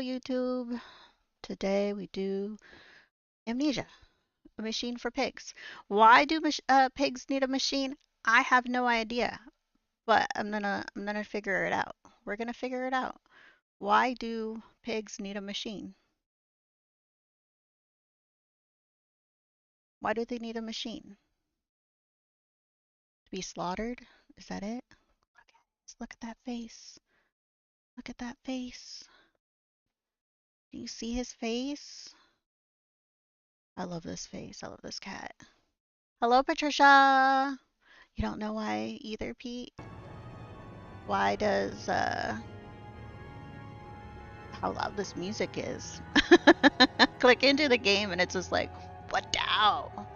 YouTube. Today we do Amnesia, a machine for pigs. Why do pigs need a machine? I have no idea, but I'm gonna figure it out. We're gonna figure it out. Why do pigs need a machine? Why do they need a machine? To be slaughtered? Is that it? Look at that face. Look at that face. Do you see his face? I love this face. I love this cat. Hello, Patricia. You don't know why either, Pete? Why does, how loud this music is. Click into the game and it's just like, what now?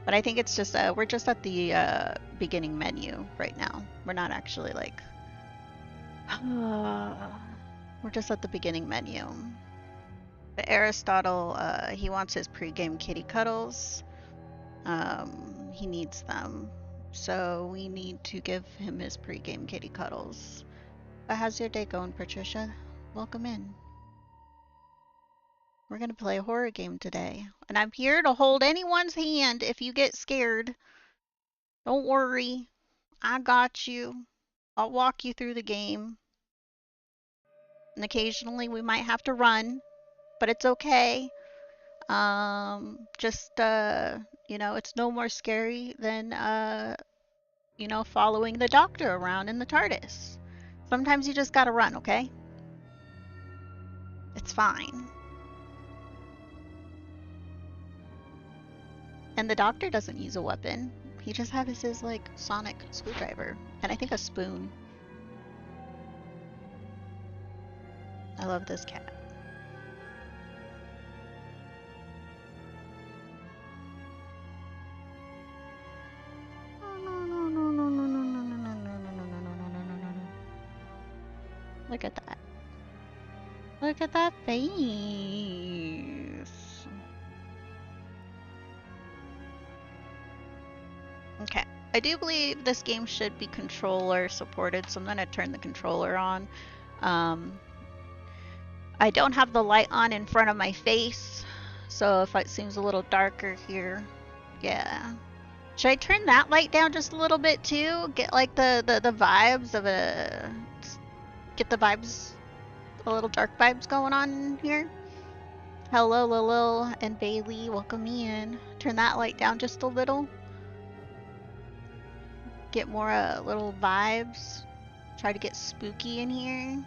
But I think it's just, we're just at the beginning menu right now. We're not actually like, we're just at the beginning menu. But Aristotle, he wants his pre-game kitty cuddles. He needs them. So we need to give him his pre-game kitty cuddles. But how's your day going, Patricia? Welcome in. We're gonna play a horror game today. And I'm here to hold anyone's hand if you get scared. Don't worry. I got you. I'll walk you through the game. And occasionally we might have to run, but it's okay. Just, you know, it's no more scary than, you know, following the doctor around in the TARDIS. Sometimes you just gotta run, okay? It's fine. And the doctor doesn't use a weapon. He just has his, like, sonic screwdriver. And I think a spoon. I love this cat. Look at that. Look at that face. Okay. I do believe this game should be controller supported, so I'm going to turn the controller on. I don't have the light on in front of my face, so if it seems a little darker here, yeah. Should I turn that light down just a little bit too? Get like the vibes of a... Get the vibes, a little dark vibes going on here. Hello, Lil and Bailey, welcome in. Turn that light down just a little. Get more little vibes. Try to get spooky in here.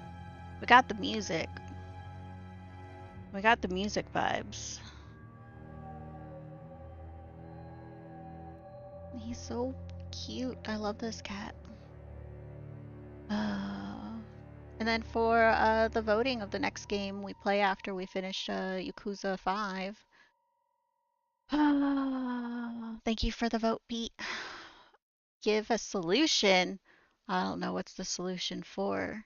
We got the music. We got the music vibes. He's so cute. I love this cat. And then for the voting of the next game we play after we finish Yakuza 5. Thank you for the vote, Pete. Give a solution. I don't know what's the solution for.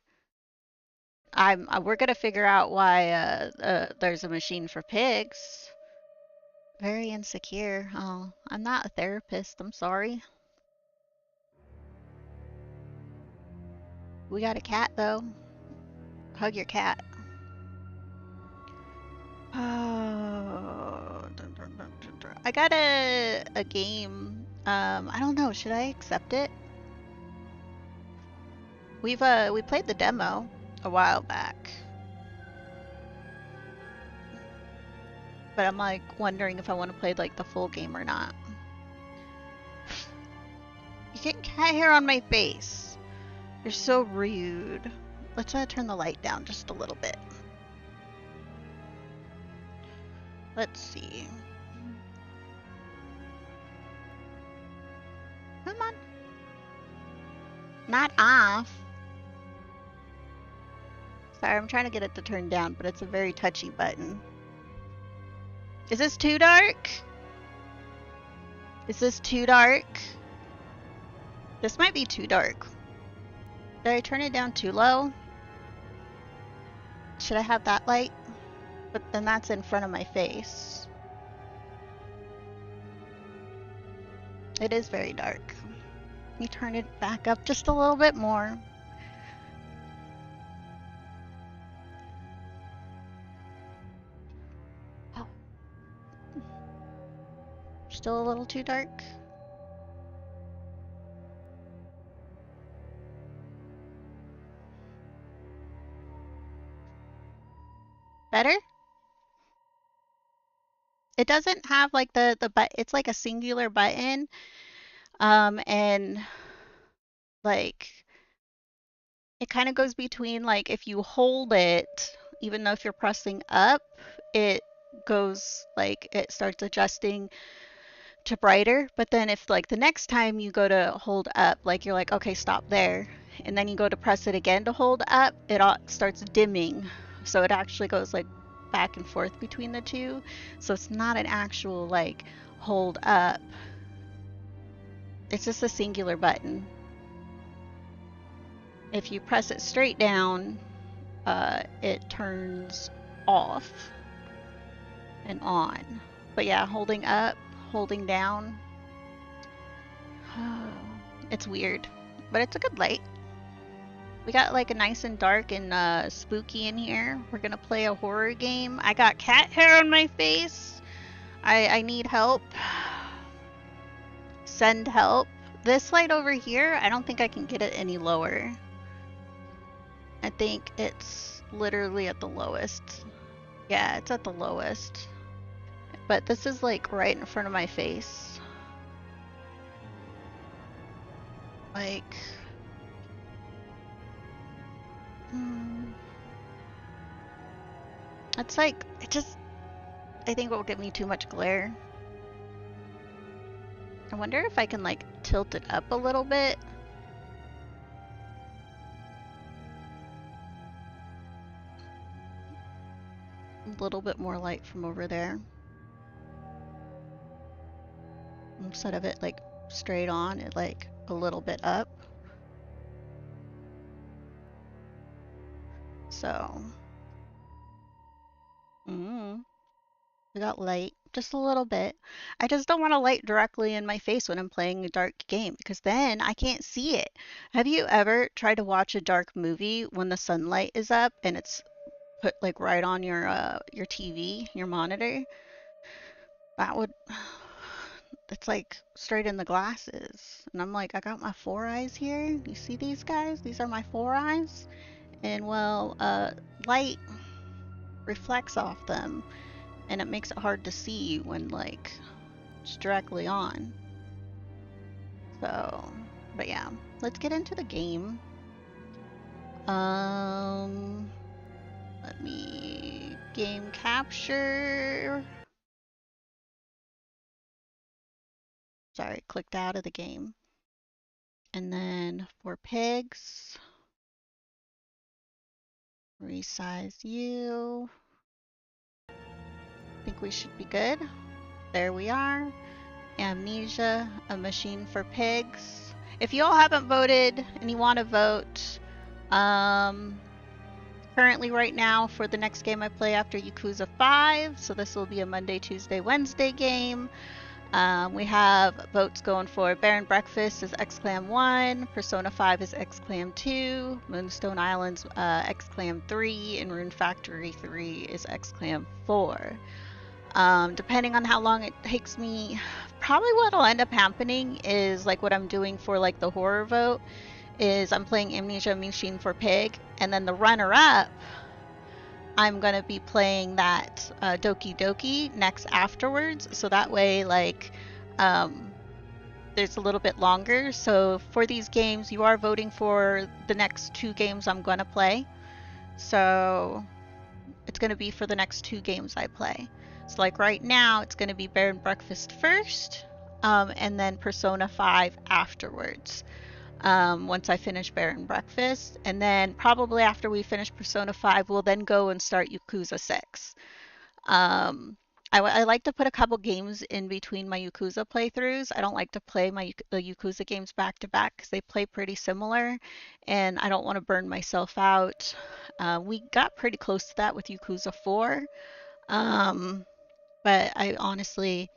We're gonna figure out why there's a machine for pigs. Very insecure. Oh, I'm not a therapist. I'm sorry. We got a cat though. Hug your cat. Oh, I got a game. I don't know. Should I accept it? We played the demo a while back, but I'm like wondering if I want to play like the full game or not. You get cat hair on my face. You're so rude. Let's turn the light down just a little bit. Let's see. Come on. Not off. Sorry, I'm trying to get it to turn down, but it's a very touchy button. Is this too dark? Is this too dark? This might be too dark. Did I turn it down too low? Should I have that light? But then that's in front of my face. It is very dark. Let me turn it back up just a little bit more. Still a little too dark? Better? It doesn't have like the but it's like a singular button. And like it kind of goes between like if you hold it, even though if you're pressing up, it goes like it starts adjusting to brighter. But then if like the next time you go to hold up, like you're like, okay, stop there. And then you go to press it again to hold up, it all starts dimming. So it actually goes like back and forth between the two. So it's not an actual like hold up. It's just a singular button. If you press it straight down, it turns off and on. But yeah, holding up, holding down, it's weird, but it's a good light. We got like a nice and dark and spooky in here. We're gonna play a horror game. I got cat hair on my face. I need help. Send help. This light over here, I don't think I can get it any lower. I think it's literally at the lowest. Yeah, it's at the lowest. But this is like right in front of my face. Like... It's like, it just... I think it will give me too much glare. I wonder if I can like tilt it up a little bit. A little bit more light from over there. Instead of it like straight on, it like a little bit up. So, we got light, just a little bit. I just don't want to light directly in my face when I'm playing a dark game because then I can't see it. Have you ever tried to watch a dark movie when the sunlight is up and it's put like right on your TV, your monitor? That would, it's like straight in the glasses. And I'm like, I got my four eyes here. You see these guys? These are my four eyes. And well, light reflects off them and it makes it hard to see when like it's directly on. So, but yeah, let's get into the game. Let me game capture. Sorry, clicked out of the game. And then for pigs, resize you. I think we should be good. There we are. Amnesia, a machine for pigs. If you all haven't voted and you want to vote, currently right now for the next game I play after Yakuza 5, so this will be a Monday, Tuesday, Wednesday game. We have votes going for Baron Breakfast is Exclam 1, Persona 5 is Exclam 2, Moonstone Islands Exclam 3, and Rune Factory 3 is Exclam 4. Depending on how long it takes me, probably what'll end up happening is like what I'm doing for like the horror vote is I'm playing Amnesia Machine for Pig, and then the runner-up, I'm gonna be playing that Doki Doki next afterwards, so that way like there's a little bit longer. So for these games, you are voting for the next two games I'm gonna play. So it's gonna be for the next two games I play. So like right now, it's gonna be Bear and Breakfast first, and then Persona 5 afterwards. Once I finish Bear and Breakfast, and then probably after we finish Persona 5, we'll then go and start Yakuza 6. I like to put a couple games in between my Yakuza playthroughs. I don't like to play the Yakuza games back to back because they play pretty similar, and I don't want to burn myself out. We got pretty close to that with Yakuza 4, but I honestly,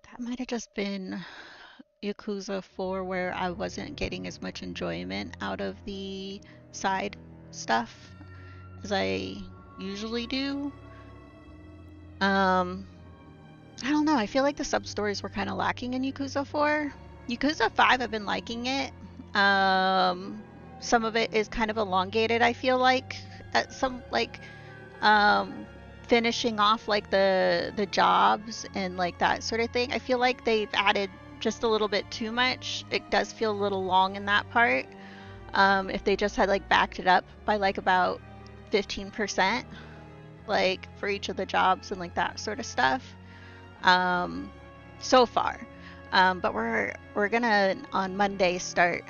that might have just been Yakuza 4 where I wasn't getting as much enjoyment out of the side stuff as I usually do. I don't know. I feel like the sub stories were kind of lacking in Yakuza 4. Yakuza 5, I've been liking it. Some of it is kind of elongated, I feel like. At some, like, um, finishing off, like, the jobs and, like, that sort of thing. I feel like they've added just a little bit too much. It does feel a little long in that part. If they just had, like, backed it up by, like, about 15%, like, for each of the jobs and, like, that sort of stuff. So far. But we're gonna on Monday start.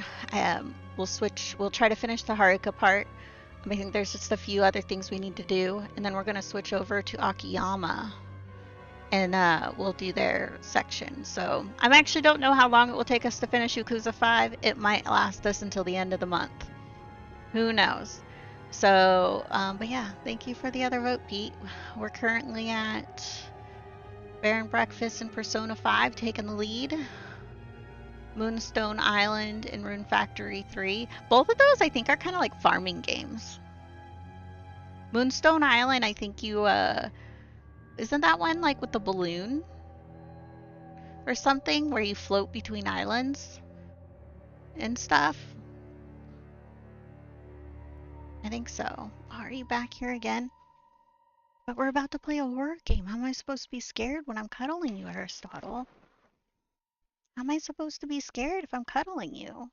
We'll try to finish the Haruka part. I think there's just a few other things we need to do, and then we're gonna switch over to Akiyama, and we'll do their section. So I actually don't know how long it will take us to finish Yakuza 5. It might last us until the end of the month. Who knows? So, but yeah, thank you for the other vote, Pete. We're currently at Baron Breakfast and Persona 5 taking the lead. Moonstone Island and Rune Factory 3. Both of those I think are kind of like farming games. Moonstone Island, I think you, isn't that one like with the balloon? Or something where you float between islands and stuff? I think so. Are you back here again? But we're about to play a horror game. How am I supposed to be scared when I'm cuddling you, Aristotle? How am I supposed to be scared if I'm cuddling you?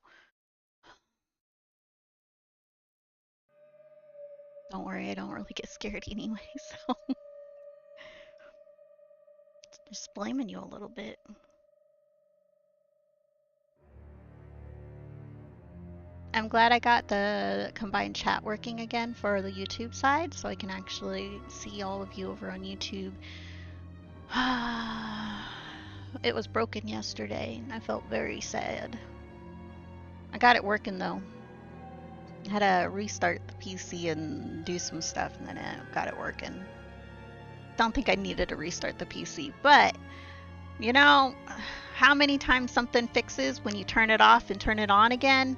Don't worry, I don't really get scared anyway, so just blaming you a little bit. I'm glad I got the combined chat working again for the YouTube side, so I can actually see all of you over on YouTube. It was broken yesterday, and I felt very sad. I got it working though. I had to restart the PC and do some stuff, and then I got it working. Don't think I needed to restart the PC, but you know how many times something fixes when you turn it off and turn it on again?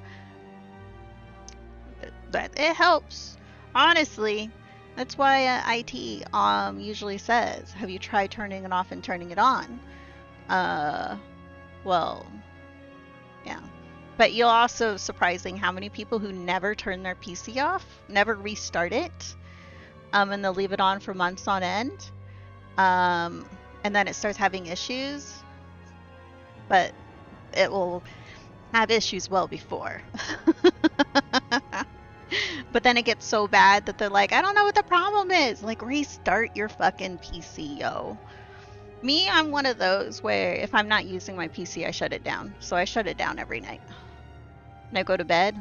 That it helps. Honestly, that's why IT usually says, have you tried turning it off and turning it on? Well, yeah. But you'll also surprising how many people who never turn their PC off, never restart it, and they'll leave it on for months on end, and then it starts having issues. But it will have issues well before. But then it gets so bad that they're like, I don't know what the problem is. Like, restart your fucking PC, yo. Me, I'm one of those where if I'm not using my PC, I shut it down. So I shut it down every night. When I go to bed,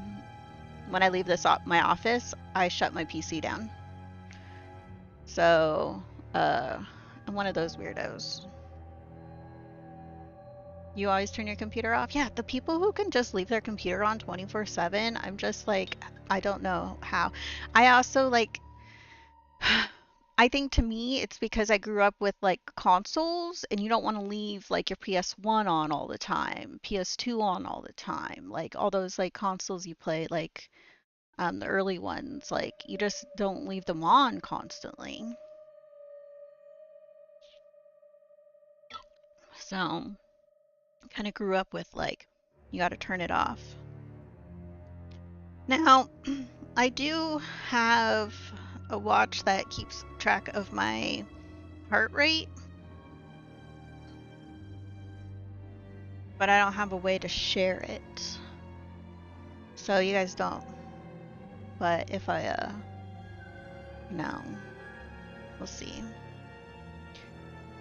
when I leave my office, I shut my PC down. So, I'm one of those weirdos. You always turn your computer off? Yeah, the people who can just leave their computer on 24/7, I'm just like, I don't know how. I also like, I think to me it's because I grew up with like consoles and you don't want to leave like your PS1 on all the time, PS2 on all the time, like all those like consoles you play, like the early ones, like you just don't leave them on constantly. So kind of grew up with like, you got to turn it off. Now, I do have a watch that keeps track of my heart rate, but I don't have a way to share it. So you guys don't. But if I, no. We'll see.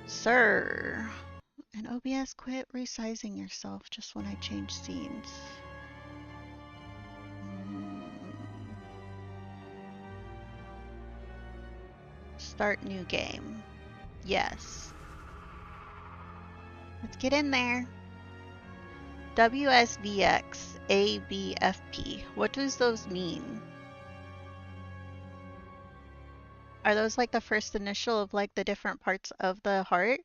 Sir, and OBS quit resizing yourself just when I change scenes. Start new game. Yes. Let's get in there. WSVX ABFP. What does those mean? Are those like the first initial of like the different parts of the heart?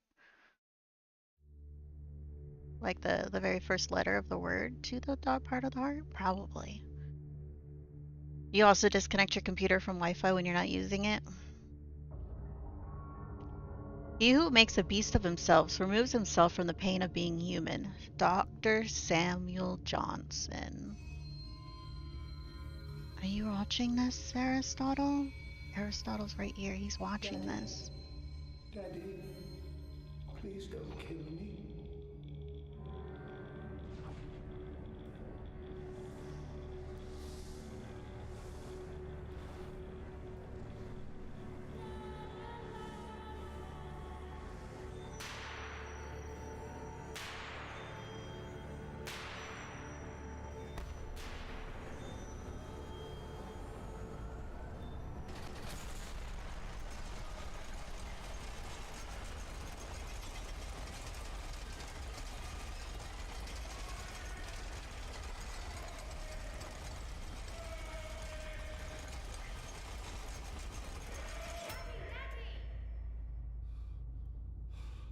Like the very first letter of the word to the part of the heart? Probably. You also disconnect your computer from Wi-Fi when you're not using it? He who makes a beast of himself removes himself from the pain of being human. Dr. Samuel Johnson. Are you watching this, Aristotle? Aristotle's right here. He's watching this. Daddy, please don't kill me.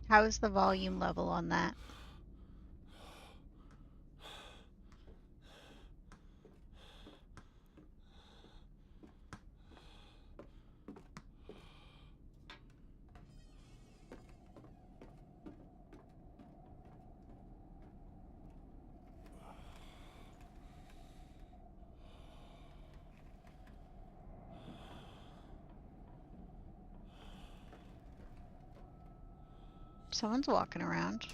How is the volume level on that? Someone's walking around.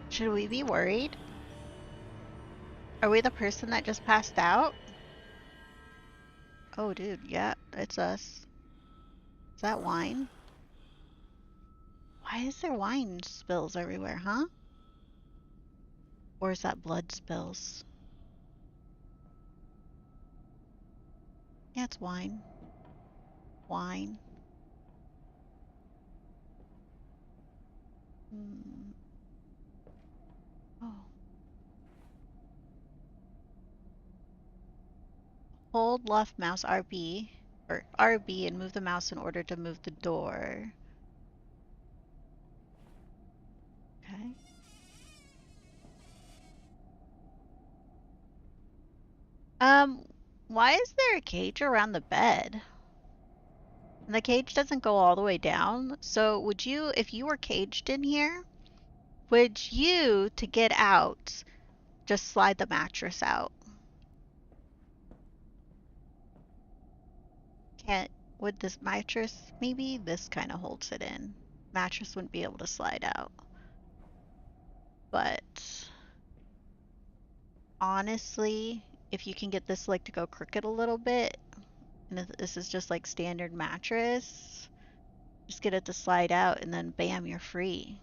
Should we be worried? Are we the person that just passed out? Oh, dude, yeah, it's us. Is that wine? Why is there wine spills everywhere, huh? Or is that blood spills? Yeah, it's wine. Wine. Hmm. Oh. Hold left mouse RB, or RB, and move the mouse in order to move the door. Okay. Um, why is there a cage around the bed? And the cage doesn't go all the way down. So would you, if you were caged in here, would you, to get out, just slide the mattress out? Can't, would this mattress, maybe this kind of holds it in. Mattress wouldn't be able to slide out. But honestly, if you can get this leg to go crooked a little bit, and if this is just like standard mattress, just get it to slide out and then bam, you're free.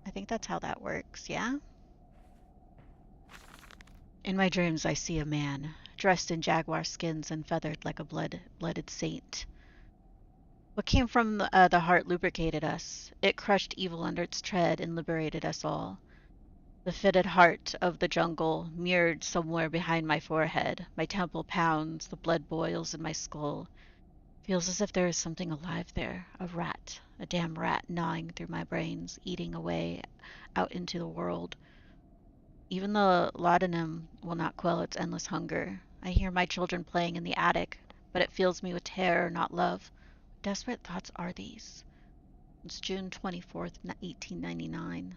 I think that's how that works, yeah? In my dreams I see a man, dressed in jaguar skins and feathered like a blooded saint. What came from the heart lubricated us. It crushed evil under its tread and liberated us all. The fitted heart of the jungle mirrored somewhere behind my forehead. My temple pounds, the blood boils in my skull. Feels as if there is something alive there. A rat. A damn rat gnawing through my brains, eating away out into the world. Even the laudanum will not quell its endless hunger. I hear my children playing in the attic, but it fills me with terror, not love. What desperate thoughts are these? It's June 24th, 1899.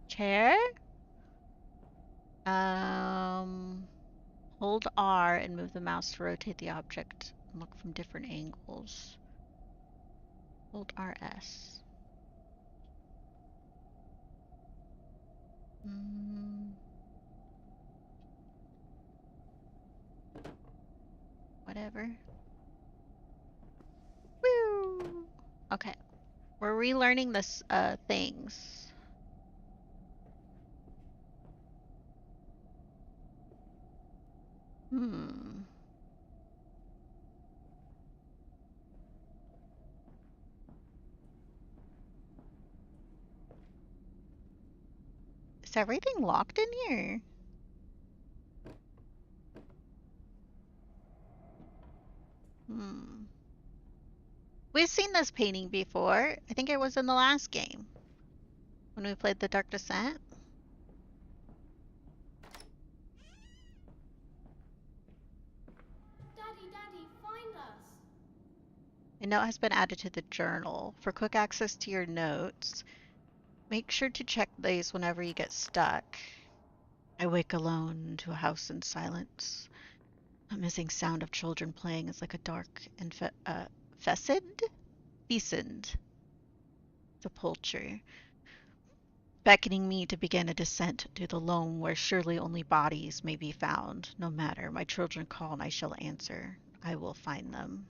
Chair? Hold R and move the mouse to rotate the object and look from different angles. Hold RS. Whatever. Woo! Okay. We're relearning this things. Is everything locked in here? Hmm. We've seen this painting before. I think it was in the last game when we played the Dark Descent. Daddy, find us. A note has been added to the journal. For quick access to your notes, make sure to check these whenever you get stuck. I wake alone to a house in silence. A missing sound of children playing is like a dark and fecid sepulchre, beckoning me to begin a descent to the loam where surely only bodies may be found. No matter, my children call and I shall answer. I will find them.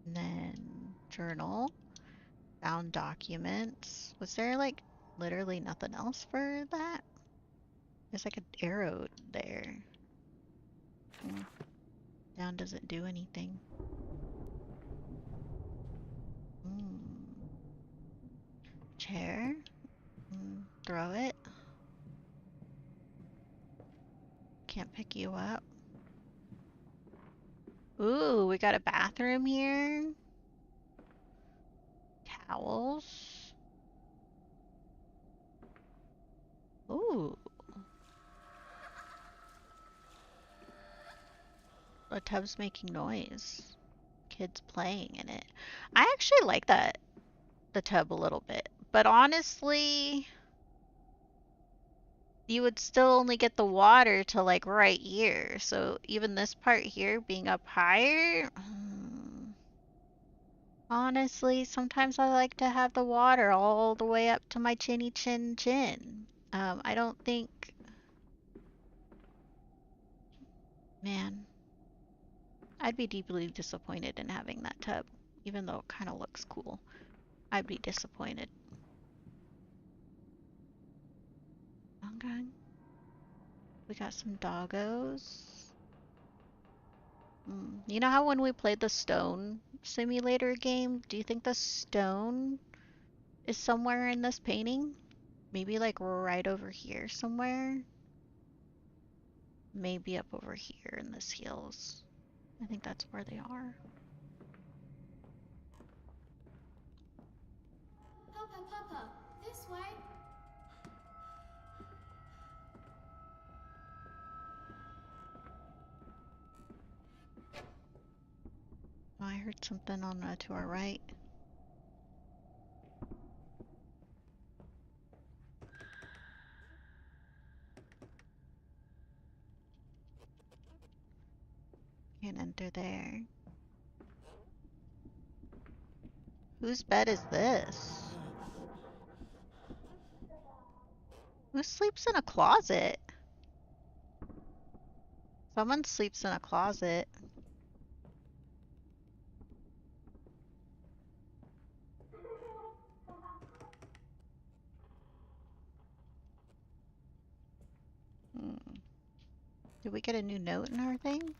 And then journal, found documents. Was there like literally nothing else for that? There's like an arrow there. Down doesn't do anything. Chair. Throw it. Can't pick you up. Ooh, we got a bathroom here. Towels. Ooh. The tub's making noise. Kids playing in it. I actually like the tub a little bit. But honestly, you would still only get the water to like right here. So even this part here being up higher, honestly, sometimes I like to have the water all the way up to my chinny chin chin. I don't think, man, I'd be deeply disappointed in having that tub, even though it kind of looks cool. I'd be disappointed. Okay. We got some doggos. You know how when we played the stone simulator game, do you think the stone is somewhere in this painting? Maybe like right over here somewhere? Maybe up over here in this hills. I think that's where they are. Papa, this way. Oh, I heard something on to our right. Can't enter there. Whose bed is this? Who sleeps in a closet? Someone sleeps in a closet. Did we get a new note in our thing?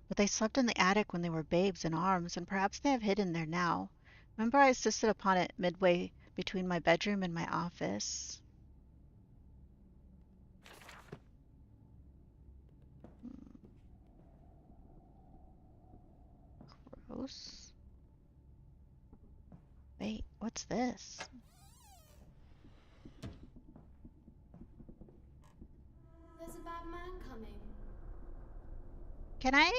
But they slept in the attic when they were babes in arms, and perhaps they have hidden there now. Remember I insisted upon it midway between my bedroom and my office. Gross. Wait, what's this? There's a bad man coming. Can I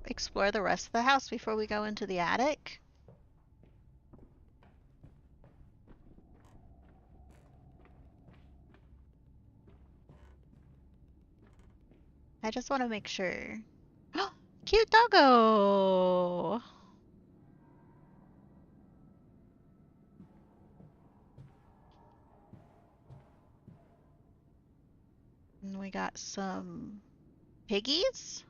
explore the rest of the house before we go into the attic? I just want to make sure. Cute doggo! And we got some piggies?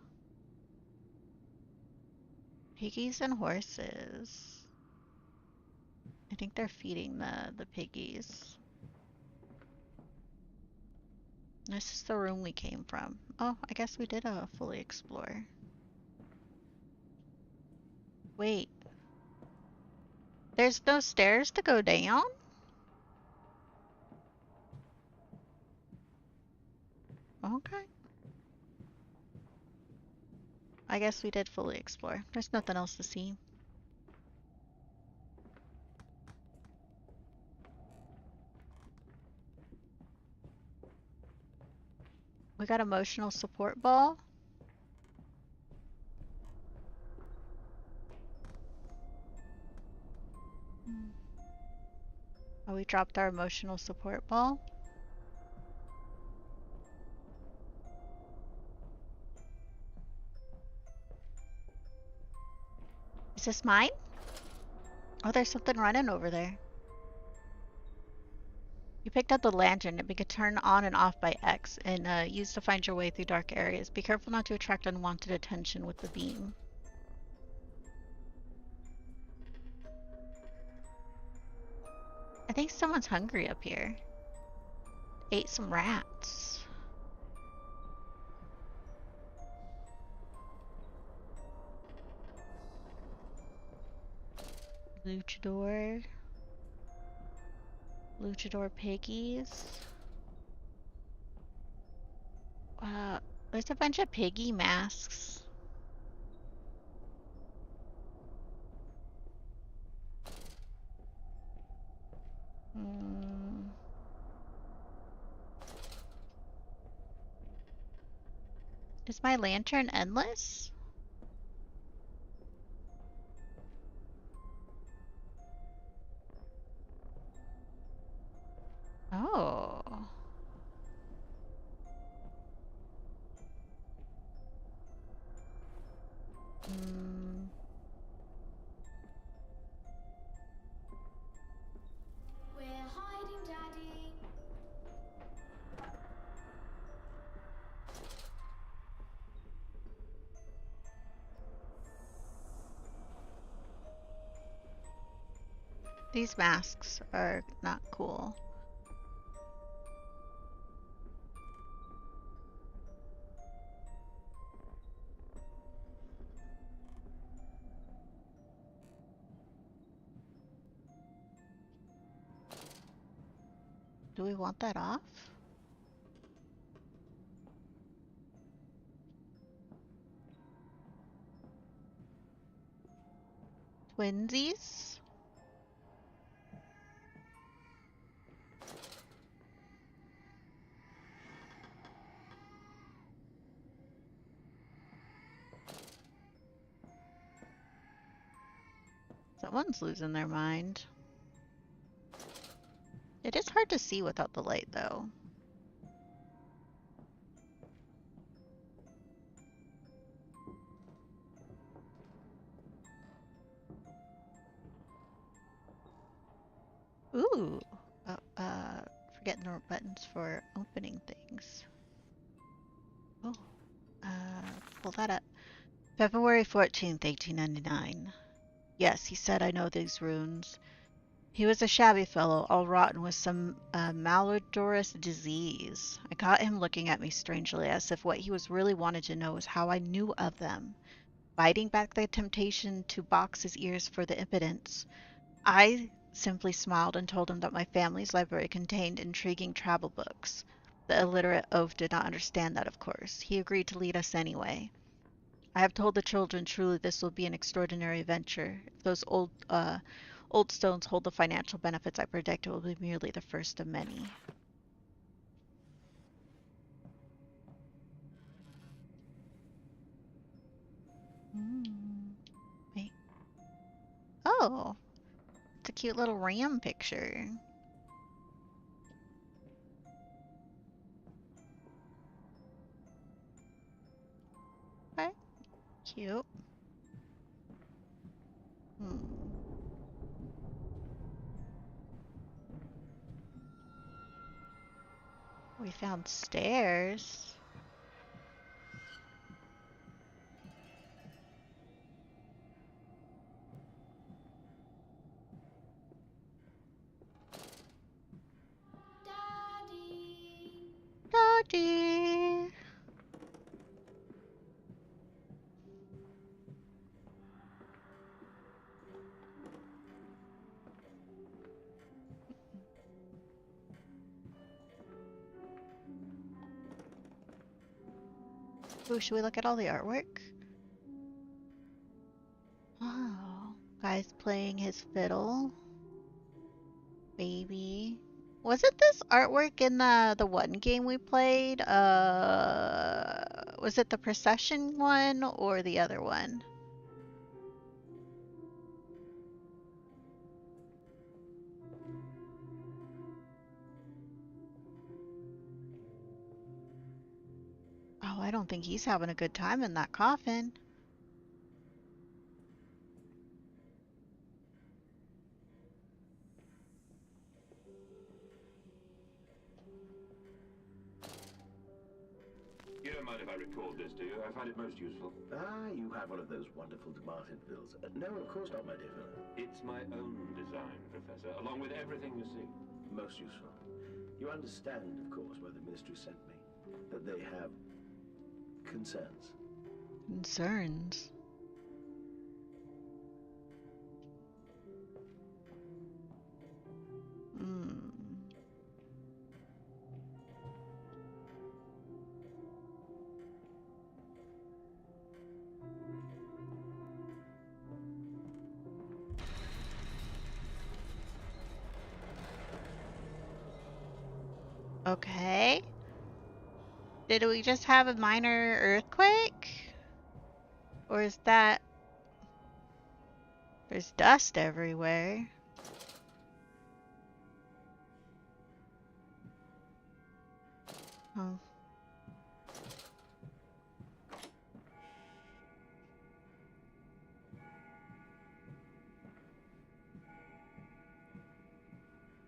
Piggies and horses. I think they're feeding the piggies. This is the room we came from. Oh, I guess we did fully explore. Wait. There's no stairs to go down? Okay. I guess we did fully explore. There's nothing else to see. We got emotional support ball. Oh, we dropped our emotional support ball. Is this mine? Oh, there's something running over there. You picked up the lantern. It can turn on and off by X and used to find your way through dark areas. Be careful not to attract unwanted attention with the beam. I think someone's hungry up here. Ate some rats. Luchador. Luchador piggies. There's a bunch of piggy masks. Is my lantern endless? Oh. We're hiding, Daddy. These masks are not cool. Do we want that off? Twinsies? Someone's losing their mind. It is hard to see without the light, though. Ooh. Forgetting the buttons for opening things. Oh. Pull that up. February 14th, 1899. Yes, he said, I know these runes. He was a shabby fellow, all rotten with some malodorous disease. I caught him looking at me strangely, as if what he was really wanted to know was how I knew of them. Biting back the temptation to box his ears for the impudence, I simply smiled and told him that my family's library contained intriguing travel books. The illiterate oaf did not understand that, of course. He agreed to lead us anyway. I have told the children truly this will be an extraordinary adventure. If those old stones hold the financial benefits I predict, it will be merely the first of many. Wait. Oh, it's a cute little ram picture. Okay, cute. We found stairs. Daddy. Dodgy. Ooh, should we look at all the artwork? Oh, guy's playing his fiddle. Baby. Wasn't this artwork in the one game we played? Was it the procession one or the other one? Oh, I don't think he's having a good time in that coffin. You don't mind if I record this, do you? I find it most useful. Ah, you have one of those wonderful demarted bills. No, of course not, my dear fellow. It's my own design, Professor, along with everything you see. Most useful. You understand, of course, why the ministry sent me. That they have concerns. Concerns. Hmm. Okay. Did we just have a minor earthquake? Or is that... There's dust everywhere. Oh.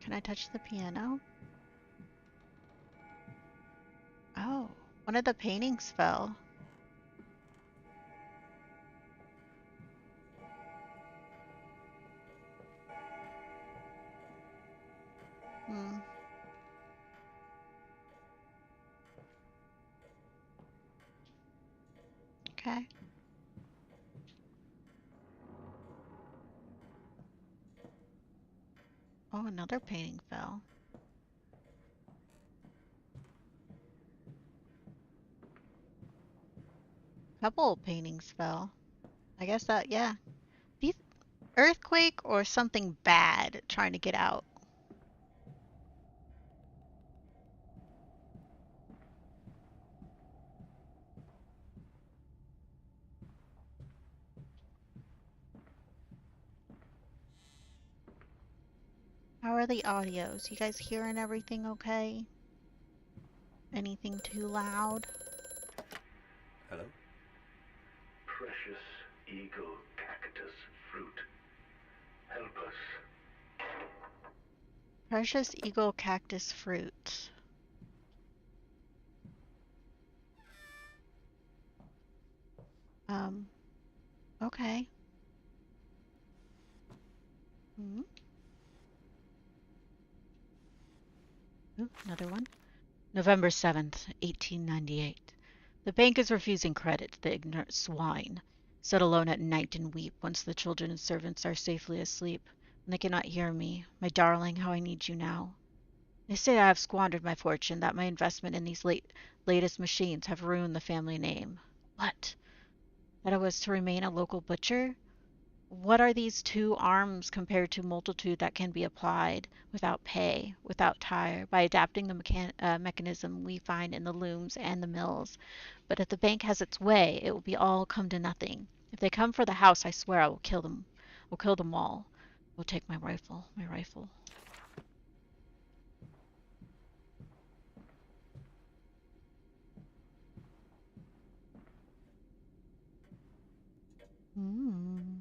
Can I touch the piano? Oh, one of the paintings fell. Hmm. Okay. Oh, another painting fell. Couple paintings fell. I guess that, yeah. These earthquake or something bad trying to get out. How are the audios? You guys hearing everything okay? Anything too loud? Hello? Precious eagle cactus fruit. Help us. Precious eagle cactus fruit. Okay. Hmm. Ooh, another one. November 7th, 1898. The bank is refusing credit, the ignorant swine. Sit alone at night and weep once the children and servants are safely asleep, and they cannot hear me. My darling, how I need you now. They say I have squandered my fortune, that my investment in these latest machines have ruined the family name. What? That I was to remain a local butcher? What are these two arms compared to multitude that can be applied without pay, without tire, by adapting the mechanism we find in the looms and the mills? But if the bank has its way, it will be all come to nothing. If they come for the house, I swear I will kill them. Will kill them all. Will take my rifle, my rifle. Hmm.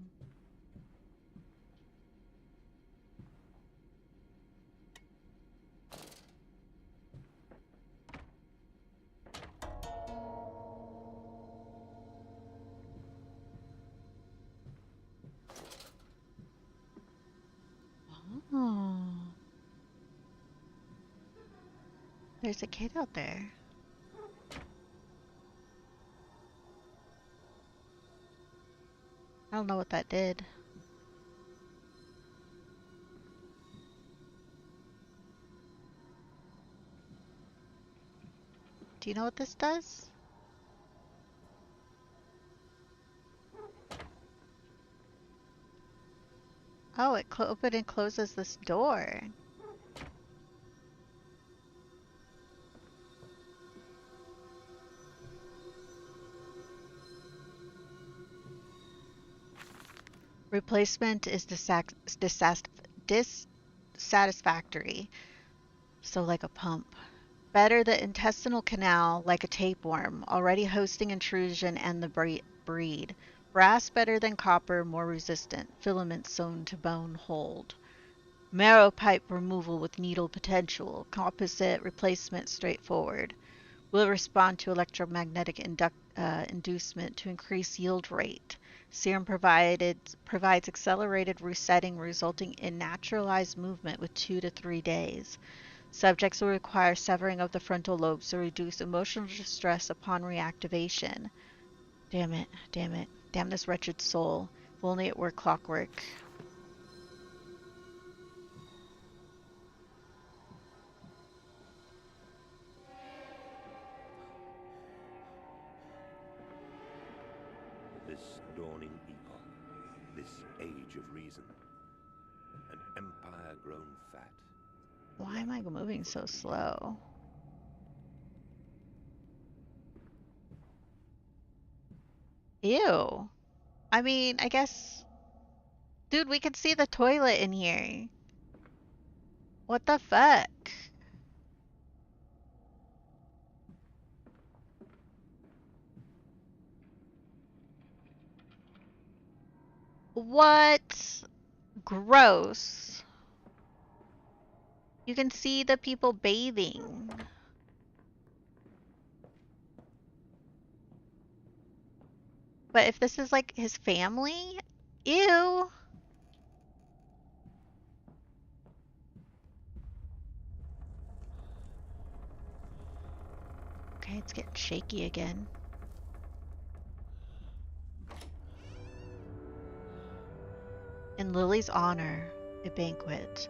Oh. There's a kid out there. I don't know what that did. Do you know what this does? Oh, it opened and closes this door. Replacement is dissatisfactory. So like a pump. Better the intestinal canal, like a tapeworm, already hosting intrusion and the breed. Brass better than copper, more resistant. Filament sewn to bone hold. Marrow pipe removal with needle potential. Composite replacement straightforward. Will respond to electromagnetic inducement to increase yield rate. Serum provides accelerated resetting resulting in naturalized movement with 2 to 3 days. Subjects will require severing of the frontal lobes to reduce emotional distress upon reactivation. Damn it, damn it. Damn this wretched soul. If only it were clockwork. This dawning epoch, this age of reason, an empire grown fat. Why am I moving so slow? Ew. I mean, I guess... Dude, we could see the toilet in here. What the fuck? What? Gross. You can see the people bathing. But if this is like his family, ew. Okay, it's getting shaky again. In Lily's honor, a banquet.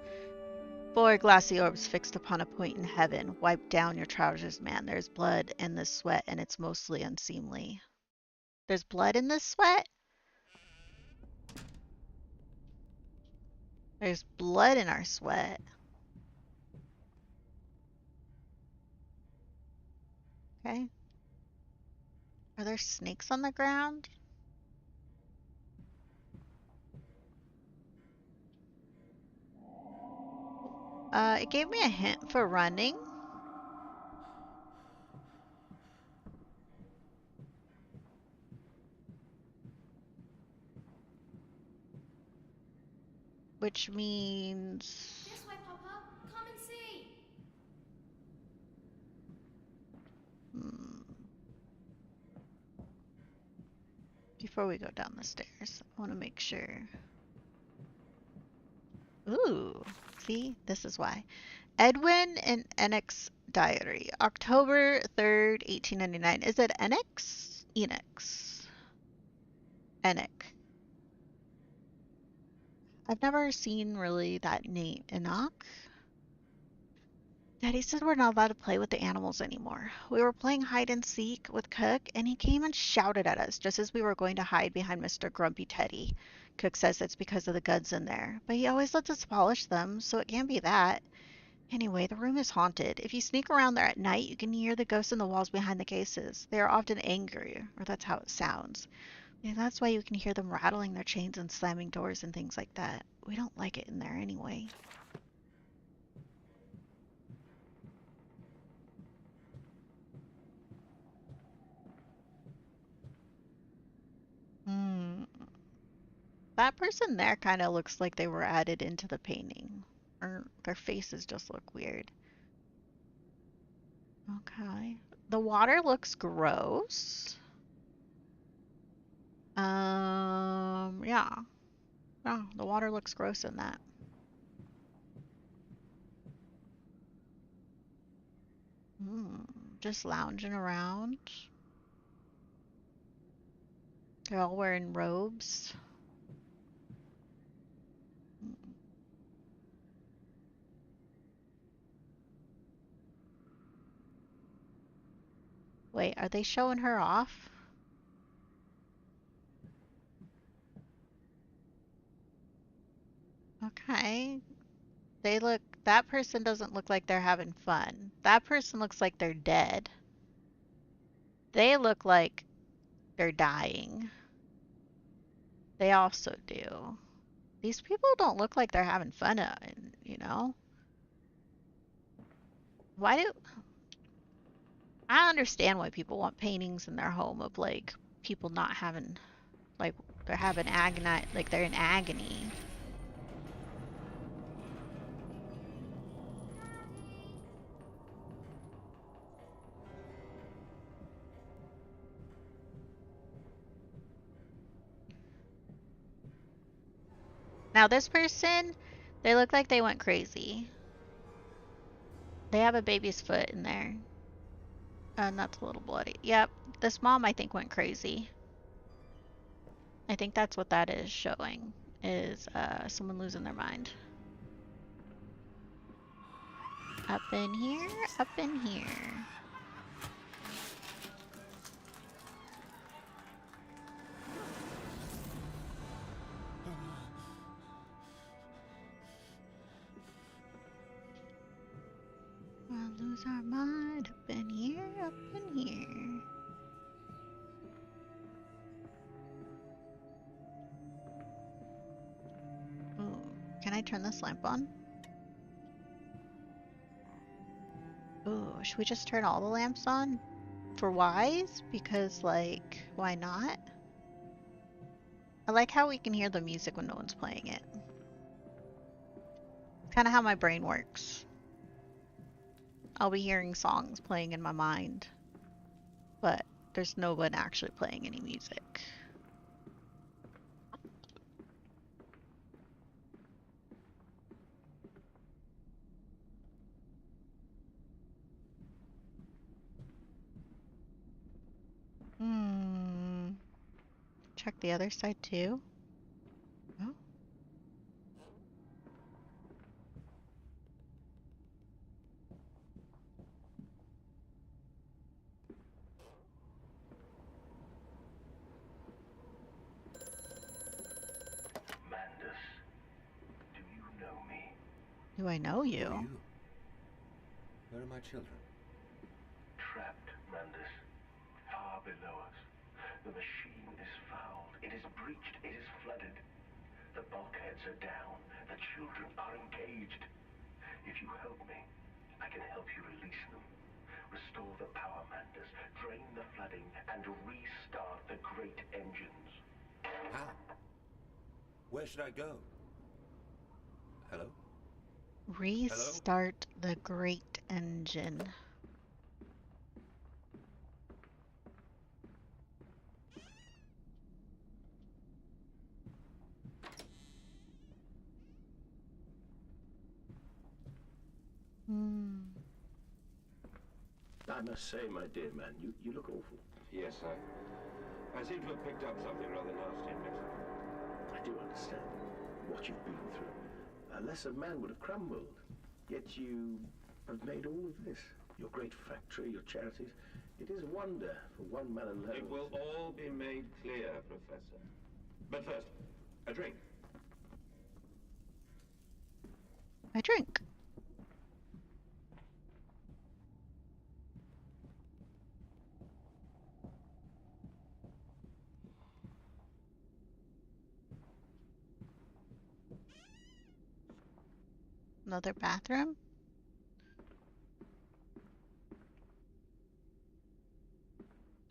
4 glassy orbs fixed upon a point in heaven. Wipe down your trousers, man. There's blood in this sweat, and it's mostly unseemly. There's blood in this sweat? There's blood in our sweat. Okay. Are there snakes on the ground? It gave me a hint for running. Which means... This way, Papa. Come and see. Before we go down the stairs, I want to make sure. Ooh, see? This is why. Edwin and Enoch's diary. October 3rd, 1899. Is it Enoch? Enoch. Enoch. I've never seen really that name. Enoch? Daddy said we're not allowed to play with the animals anymore. We were playing hide and seek with Cook, and he came and shouted at us just as we were going to hide behind Mr. Grumpy Teddy. Cook says it's because of the guns in there, but he always lets us polish them, so it can't be that. Anyway, the room is haunted. If you sneak around there at night, you can hear the ghosts in the walls behind the cases. They are often angry, or that's how it sounds. And that's why you can hear them rattling their chains and slamming doors and things like that. We don't like it in there anyway. That person there kind of looks like they were added into the painting. Or their faces just look weird. Okay. The water looks gross. Yeah. Oh, the water looks gross in that. Just lounging around. They're all wearing robes. Wait, are they showing her off? Okay. That person doesn't look like they're having fun. That person looks like they're dead. They look like they're dying. They also do. These people don't look like they're having fun, you know? Why do... I understand why people want paintings in their home of, like, people not having, like, they're having agony, like, they're in agony. Now, this person, they look like they went crazy. They have a baby's foot in there. And that's a little bloody. Yep, this mom, I think, went crazy. I think that's what that is showing, is someone losing their mind. Up in here, up in here. We'll lose our mind up in here, up in here. Ooh, can I turn this lamp on? Ooh, should we just turn all the lamps on? For whys? Because, like, why not? I like how we can hear the music when no one's playing it. It's kind of how my brain works. I'll be hearing songs playing in my mind, but there's no one actually playing any music. Check the other side too. Oh. Mandus, do you know me? Do I know you? Who are you? Where are my children? Trapped, Mandus. Far below us. The machine is fouled. It is breached. It is flooded. The bulkheads are down. The children are engaged. If you help me, I can help you release them. Restore the power, Mandus. Drain the flooding and restart the great engines. How? Where should I go? Hello? Restart the great engine. I must say, my dear man, you look awful. Yes, I seem to have picked up something rather nasty in Mexico. I do understand what you've been through. A lesser man would have crumbled. Yet you have made all of this. Your great factory, your charities. It is a wonder for one man alone. It will all be made clear, Professor. But first, a drink. I drink. Another bathroom?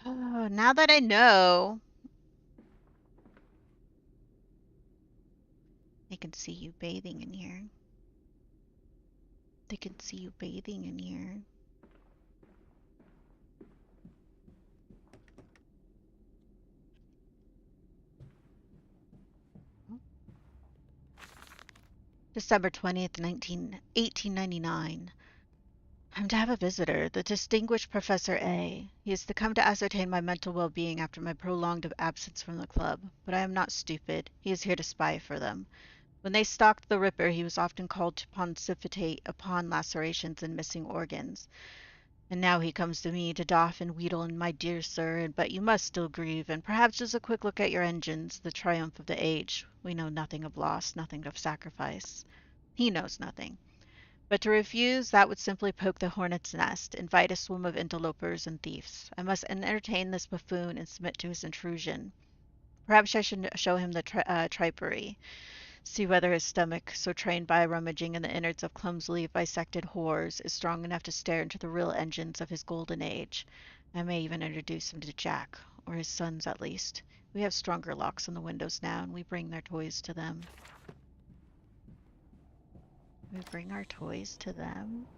Oh, now that I know, they can see you bathing in here. They can see you bathing in here. December 20th, 1899. I'm to have a visitor, the distinguished Professor A. He is to come to ascertain my mental well-being after my prolonged absence from the club. But I am not stupid. He is here to spy for them. When they stalked the Ripper, he was often called to pontificate upon lacerations and missing organs. And now he comes to me to doff and wheedle, and my dear sir, but you must still grieve, and perhaps just a quick look at your engines, the triumph of the age. We know nothing of loss, nothing of sacrifice. He knows nothing. But to refuse, that would simply poke the hornet's nest, invite a swarm of interlopers and thieves. I must entertain this buffoon and submit to his intrusion. Perhaps I should show him the tripery, see whether his stomach, so trained by rummaging in the innards of clumsily bisected whores, is strong enough to stare into the real engines of his golden age. I may even introduce him to Jack, or his sons at least. We have stronger locks on the windows now, and we bring their toys to them. We bring our toys to them?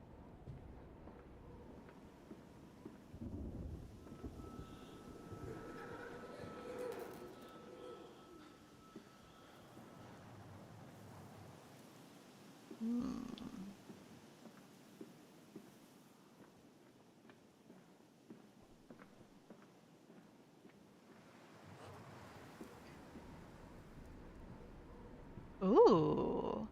Ooh.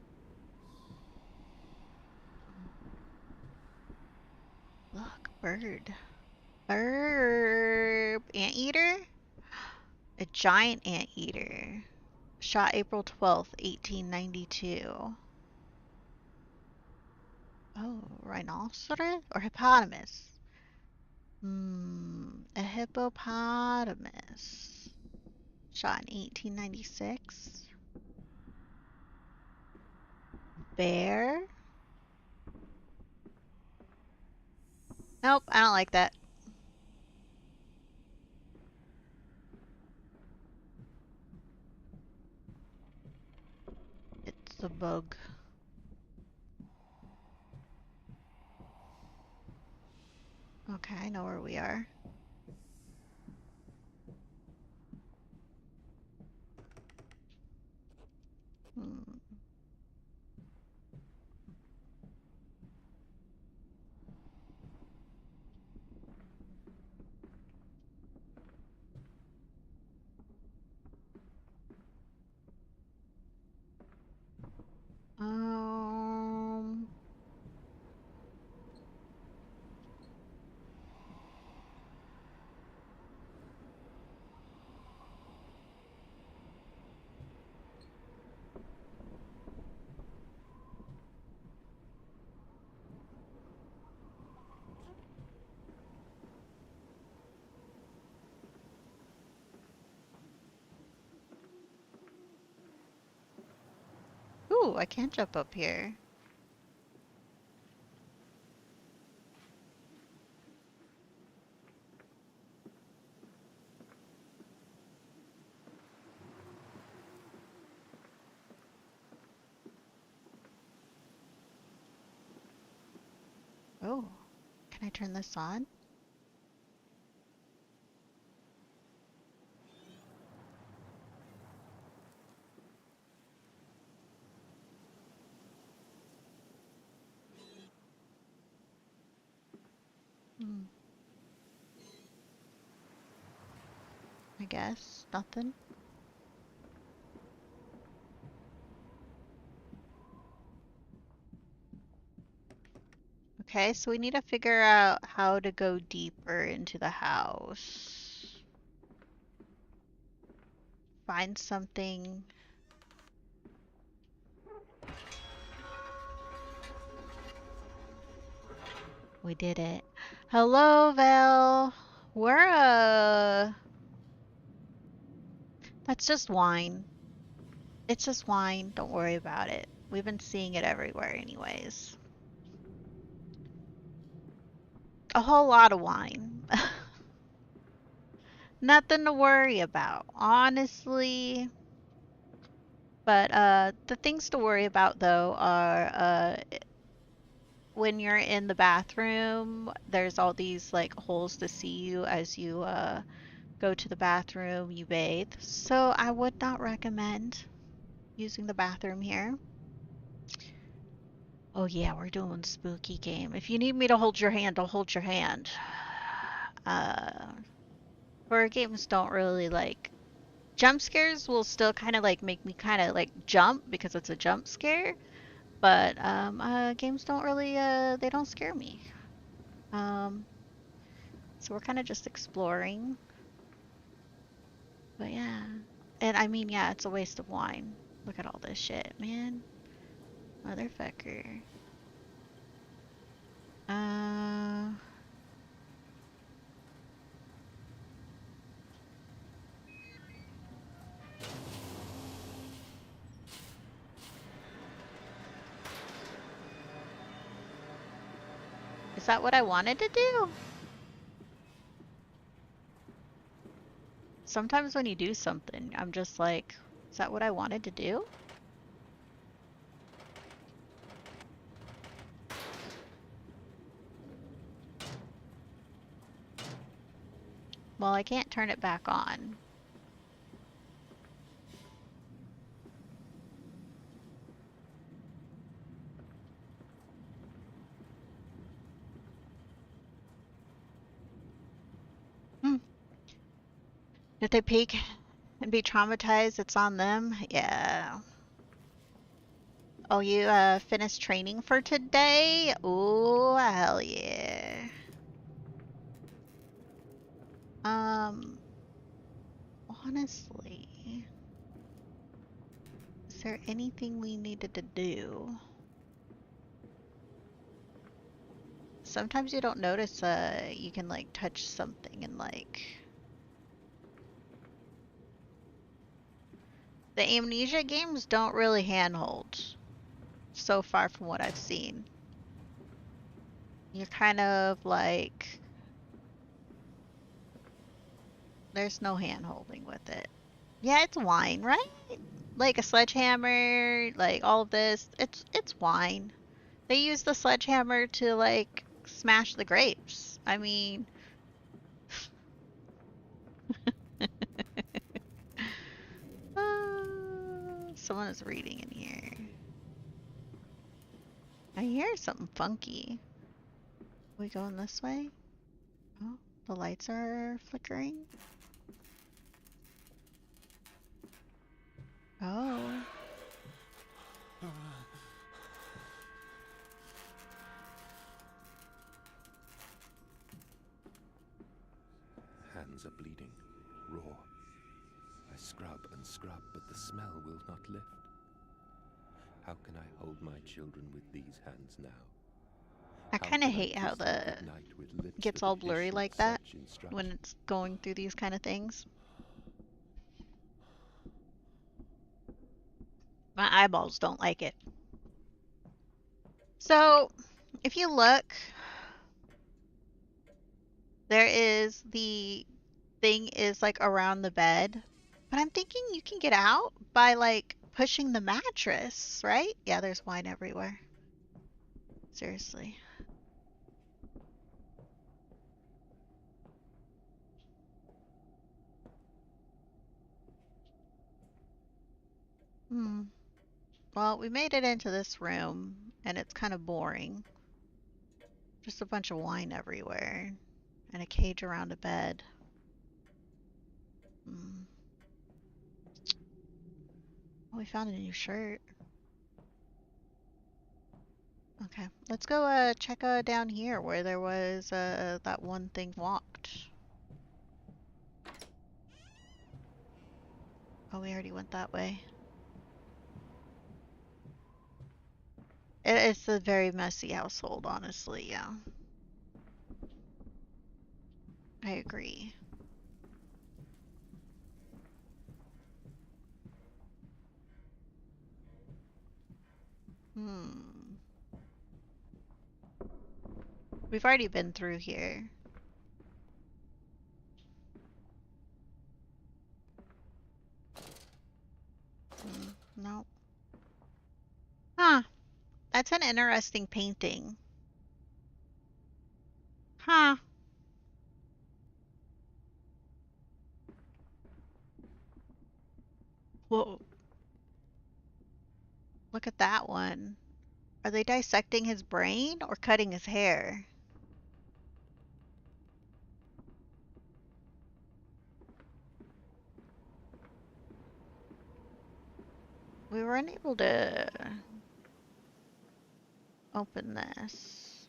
Look, bird. Anteater? A giant anteater. Shot April 12th, 1892. Oh, rhinoceros or hippopotamus? A hippopotamus. Shot in 1896. Bear? Nope, I don't like that. It's a bug. Okay, I know where we are. Um, ooh, I can't jump up here. Oh, can I turn this on? I guess. Nothing. Okay, so we need to figure out how to go deeper into the house. Find something. We did it. Hello, Val. We're, that's just wine. It's just wine. Don't worry about it. We've been seeing it everywhere anyways. A whole lot of wine. Nothing to worry about, honestly. But the things to worry about though are when you're in the bathroom, there's all these like holes to see you as you go to the bathroom, you bathe. So I would not recommend using the bathroom here. Oh yeah, we're doing spooky game. If you need me to hold your hand, I'll hold your hand. Horror games don't really like jump scares will still kind of like make me kind of like jump because it's a jump scare, but games don't really they don't scare me. So we're kind of just exploring. But yeah. And I mean, yeah, it's a waste of wine. Look at all this shit, man. Motherfucker. Is that what I wanted to do? Sometimes when you do something, I'm just like, is that what I wanted to do? Well, I can't turn it back on. If they peek and be traumatized, it's on them. Yeah. Oh, you finished training for today? Oh, hell yeah. Honestly, is there anything we needed to do? Sometimes you don't notice you can like touch something and like the Amnesia games don't really handhold so far from what I've seen. You're kind of like there's no hand-holding with it. Yeah, it's wine, right? Like a sledgehammer, like all of this. It's wine. They use the sledgehammer to like smash the grapes. I mean, someone is reading in here. I hear something funky. We going this way? Oh, the lights are flickering. Oh. Hands are bleeding, raw. I scrub and scrub, but the smell will not lift. How can I hold my children with these hands now? I kind of hate how the gets all blurry like that when it's going through these kind of things. My eyeballs don't like it. So, if you look, there is the thing is like around the bed, but I'm thinking you can get out by like pushing the mattress, right? Yeah, there's wine everywhere. Seriously. Well, we made it into this room, and it's kind of boring. Just a bunch of wine everywhere, and a cage around a bed. Oh, we found a new shirt. Okay, let's go check down here where there was that one thing walked. Oh, we already went that way. It's a very messy household, honestly, yeah. I agree. We've already been through here. Nope. Huh. That's an interesting painting. Huh. Whoa. Look at that one. Are they dissecting his brain or cutting his hair? We were unable to open this.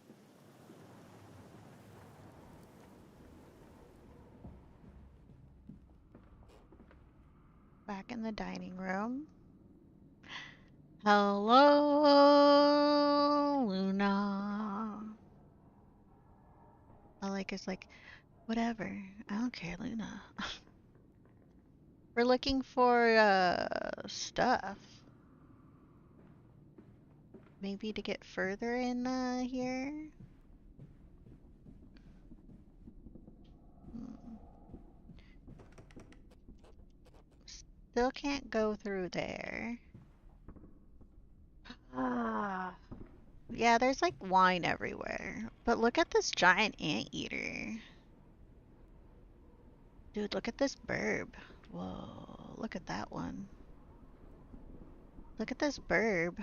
Back in the dining room. Hello, Luna. I like it's like, whatever. I don't care, Luna. We're looking for stuff. Maybe to get further in here. Still can't go through there. Ah. Yeah, there's like wine everywhere. But look at this giant anteater. Dude, look at this burb. Whoa, look at that one. Look at this burb.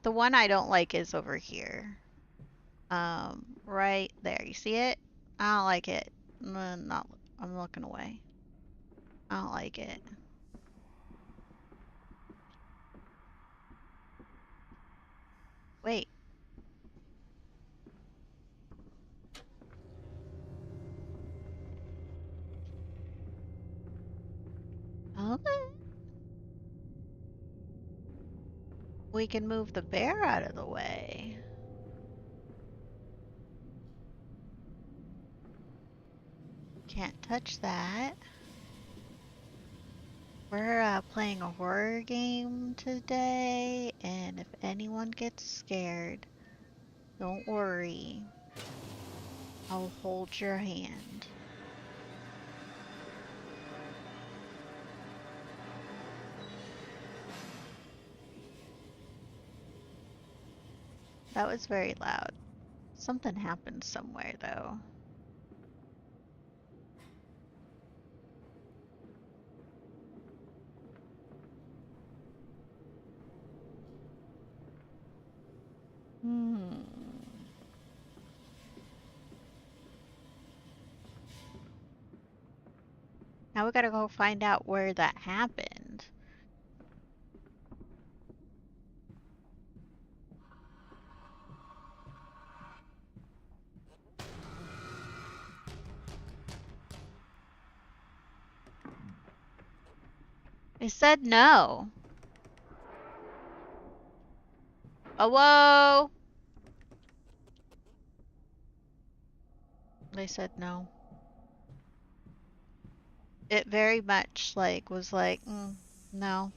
The one I don't like is over here. Right there. You see it? I don't like it. Not. I'm looking away. I don't like it. Wait. Okay. We can move the bear out of the way. Can't touch that. We're playing a horror game today, and if anyone gets scared, don't worry. I'll hold your hand. That was very loud. Something happened somewhere, though. Now we gotta go find out where that happened. They said no. Oh, whoa! They said no. It very much like was like, no.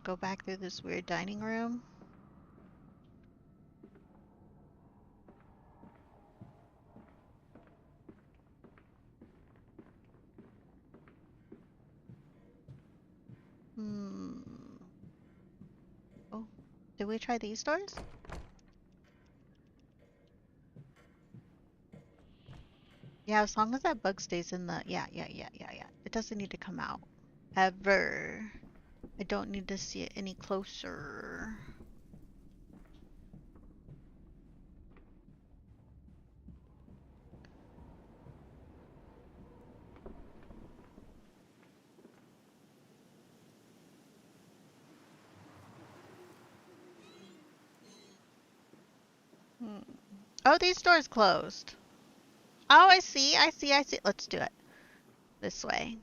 Go back through this weird dining room. Oh, did we try these doors? Yeah, as long as that bug stays in the... Yeah. It doesn't need to come out. Ever. I don't need to see it any closer. Oh, these doors closed. Oh, I see. Let's do it. This way.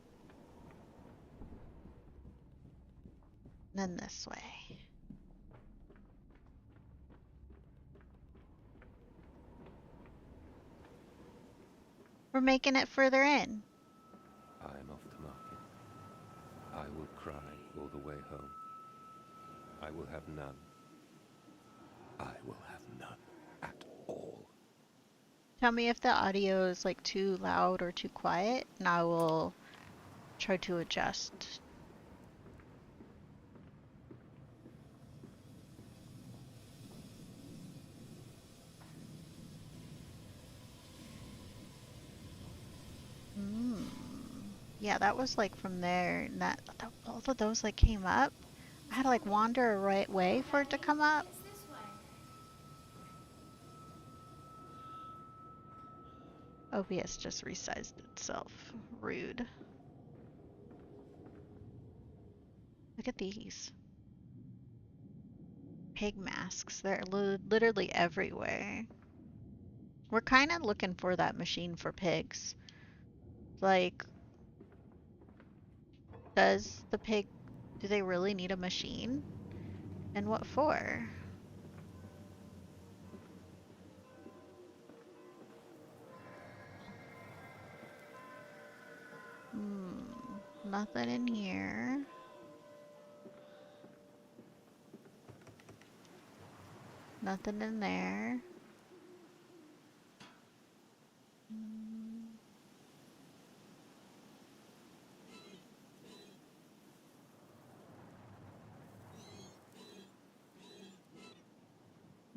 Then this way. We're making it further in. I am off to market. I will cry all the way home. I will have none. I will have none at all. Tell me if the audio is like too loud or too quiet, and I will try to adjust. Yeah, that was like from there, and that both of those like came up. I had to like wander a right way for it to come up. It's this way. OBS just resized itself. Rude. Look at these. Pig masks. They're literally everywhere. We're kind of looking for that machine for pigs. Like, does the pig, do they really need a machine? And what for? Nothing in here. Nothing in there.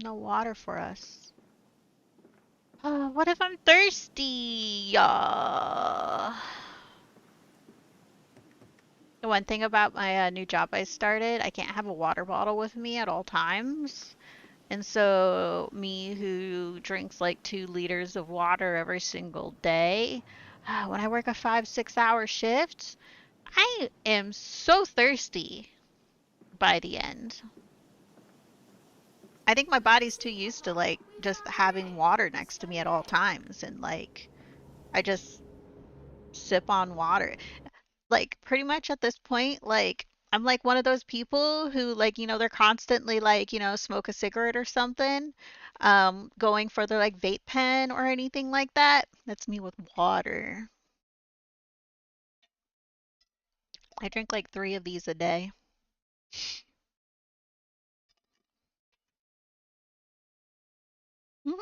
No water for us. What if I'm thirsty? The one thing about my new job I started, I can't have a water bottle with me at all times. And so me who drinks like 2 liters of water every single day, when I work a 5-6 hour shift, I am so thirsty by the end. I think my body's too used to like just having water next to me at all times, and like I just sip on water. Like pretty much at this point, like I'm like one of those people who like, they're constantly like, smoke a cigarette or something, going for their like vape pen or anything like that. That's me with water. I drink like 3 of these a day. hmm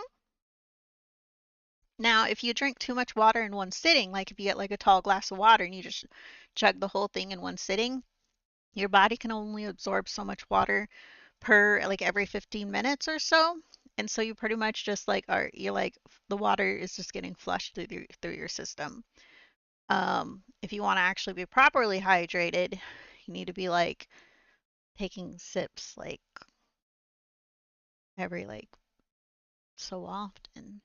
Now, if you drink too much water in one sitting, like if you get like a tall glass of water and you just chug the whole thing in one sitting, your body can only absorb so much water per like every 15 minutes or so. And so you pretty much just like you're like the water is just getting flushed through your system. If you want to actually be properly hydrated, you need to be like taking sips like every like so often.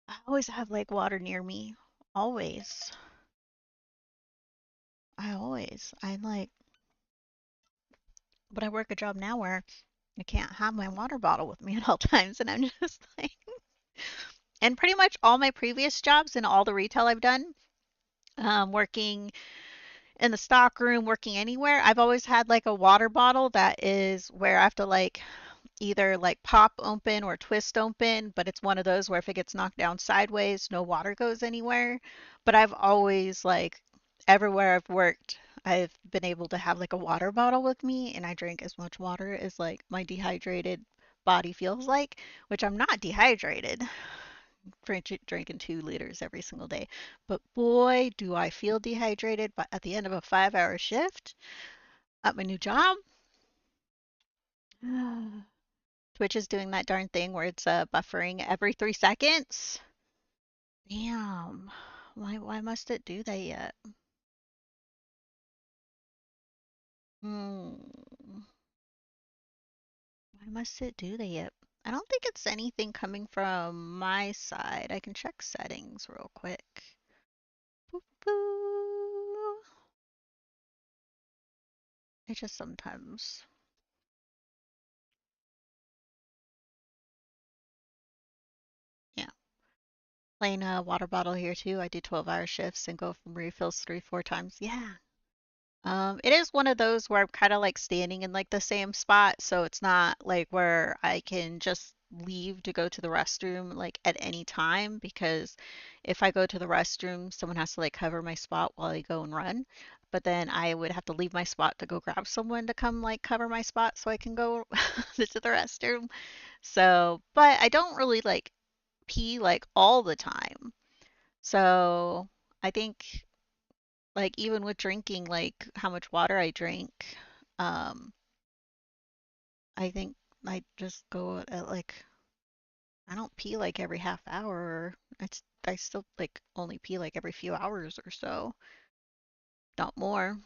I always have like water near me. Always. I like, but I work a job now where I can't have my water bottle with me at all times, and I'm just like, and pretty much all my previous jobs and all the retail I've done, working in the stock room, working anywhere, I've always had like a water bottle that is where I have to like either like pop open or twist open, but it's one of those where if it gets knocked down sideways, no water goes anywhere. But I've always like everywhere I've worked, I've been able to have like a water bottle with me and I drink as much water as like my dehydrated body feels like, which I'm not dehydrated. Drinking 2 liters every single day. But boy, do I feel dehydrated but at the end of a 5-hour shift at my new job. Twitch is doing that darn thing where it's buffering every 3 seconds. Damn. Why must it do that yet? Hmm. Why must it do that yet? I don't think it's anything coming from my side. I can check settings real quick. Boop, boop. It just sometimes. Yeah. Plain water bottle here too. I do 12-hour shifts and go from refills 3-4 times. Yeah. It is one of those where I'm kind of like standing in like the same spot, so it's not like where I can just leave to go to the restroom like at any time because if I go to the restroom, someone has to like cover my spot while I go and run. But then I would have to leave my spot to go grab someone to come like cover my spot so I can go to the restroom. So, but I don't really like pee like all the time. So, I think like even with drinking like how much water I drink, um I think I just go at like I don't pee like every half hour. I still like only pee like every few hours or so, not more.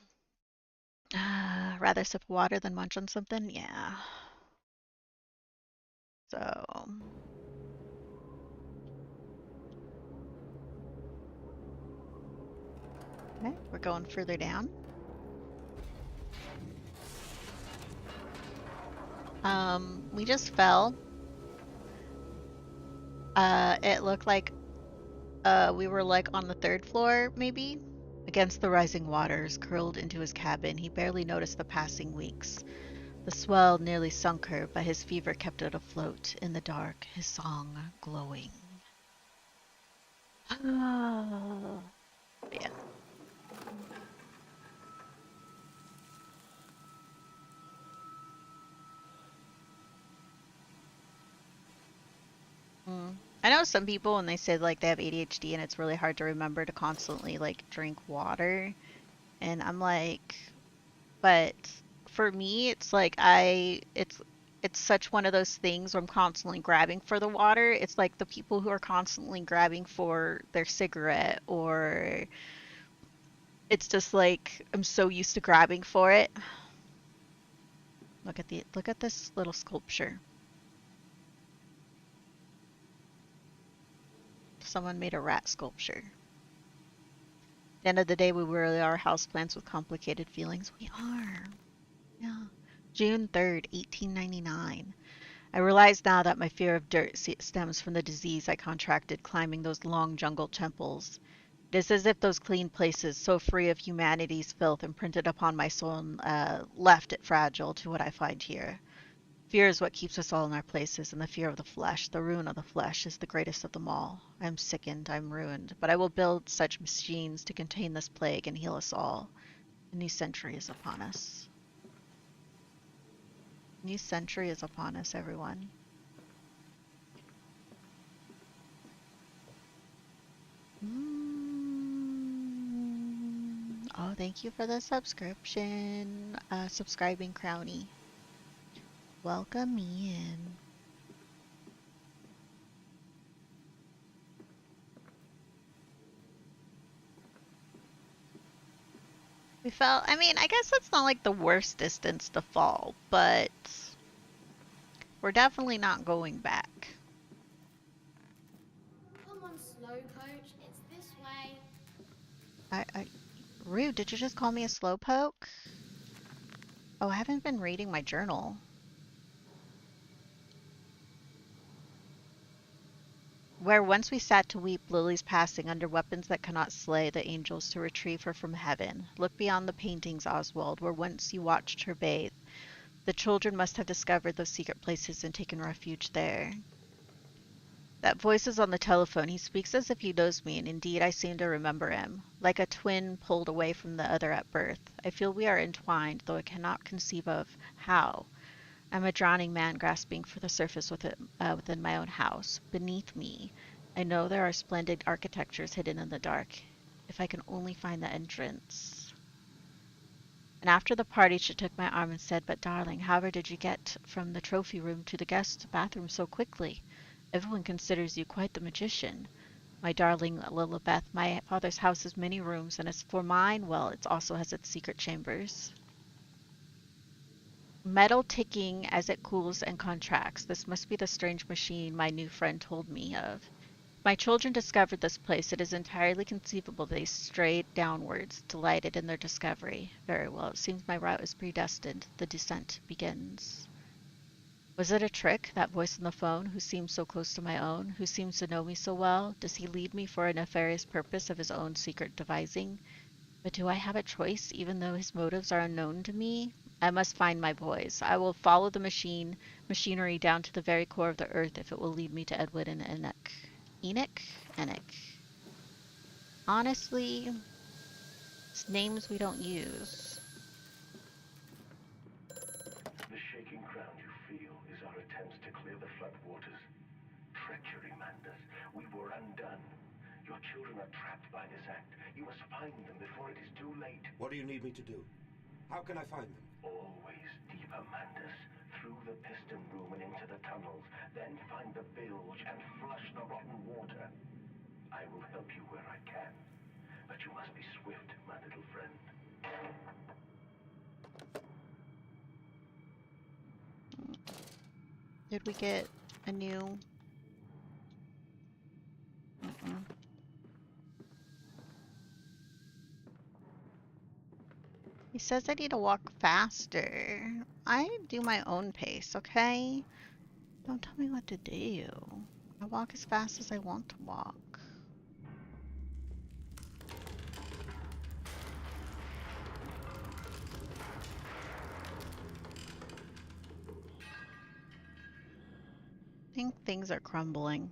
Rather sip water than munch on something. Yeah. So, okay, we're going further down. We just fell. It looked like we were like on the third floor, maybe? Against the rising waters, curled into his cabin, he barely noticed the passing weeks. The swell nearly sunk her, but his fever kept it afloat in the dark, his song glowing. Yeah. I know some people when they say like they have ADHD and it's really hard to remember to constantly like drink water, and I'm like, but for me it's like it's such one of those things where I'm constantly grabbing for the water. It's like the people who are constantly grabbing for their cigarette, or it's just like I'm so used to grabbing for it. Look at this little sculpture. Someone made a rat sculpture. At the end of the day, we really are houseplants with complicated feelings. We are. Yeah. June 3rd, 1899. I realize now that my fear of dirt stems from the disease I contracted climbing those long jungle temples. It is as if those clean places, so free of humanity's filth imprinted upon my soul, left it fragile to what I find here. Fear is what keeps us all in our places, and the fear of the flesh, the ruin of the flesh, is the greatest of them all. I am sickened, I am ruined, but I will build such machines to contain this plague and heal us all. A new century is upon us. A new century is upon us, everyone. Oh, thank you for the subscription, subscribing Crowny. Welcome me in. We fell, I mean, I guess that's not like the worst distance to fall, but we're definitely not going back. Come on, slow coach. It's this way. Rude, did you just call me a slowpoke? Oh, I haven't been reading my journal. Where once we sat to weep, lilies passing under weapons that cannot slay the angels to retrieve her from heaven. Look beyond the paintings, Oswald, where once you watched her bathe. The children must have discovered those secret places and taken refuge there. That voice is on the telephone. He speaks as if he knows me, and indeed I seem to remember him. Like a twin pulled away from the other at birth. I feel we are entwined, though I cannot conceive of how. I'm a drowning man grasping for the surface within my own house. Beneath me, I know there are splendid architectures hidden in the dark. If I can only find the entrance. And after the party, she took my arm and said, "But darling, however did you get from the trophy room to the guest bathroom so quickly? Everyone considers you quite the magician." My darling Lilibeth, my father's house has many rooms, and as for mine, well, it also has its secret chambers. Metal ticking as it cools and contracts. This must be the strange machine my new friend told me of. If my children discovered this place, it is entirely conceivable they strayed downwards, delighted in their discovery. Very well, it seems my route is predestined. The descent begins. Was it a trick, that voice on the phone, who seems so close to my own, who seems to know me so well? Does he lead me for a nefarious purpose of his own secret devising? But do I have a choice, even though his motives are unknown to me? I must find my boys. I will follow the machinery down to the very core of the earth if it will lead me to Edward and Enoch. Enoch? Enoch. Honestly, it's names we don't use. The shaking ground you feel is our attempts to clear the flood waters. Treachery, Mandus. We were undone. Your children are trapped by this act. You must find them before it is too late. What do you need me to do? How can I find them? Always deeper, Mandus. Through the piston room and into the tunnels. Then find the bilge and flush the rotten water. I will help you where I can. But you must be swift, my little friend. Did we get a new... He says I need to walk faster. I do my own pace, okay? Don't tell me what to do. I walk as fast as I want to walk. I think things are crumbling.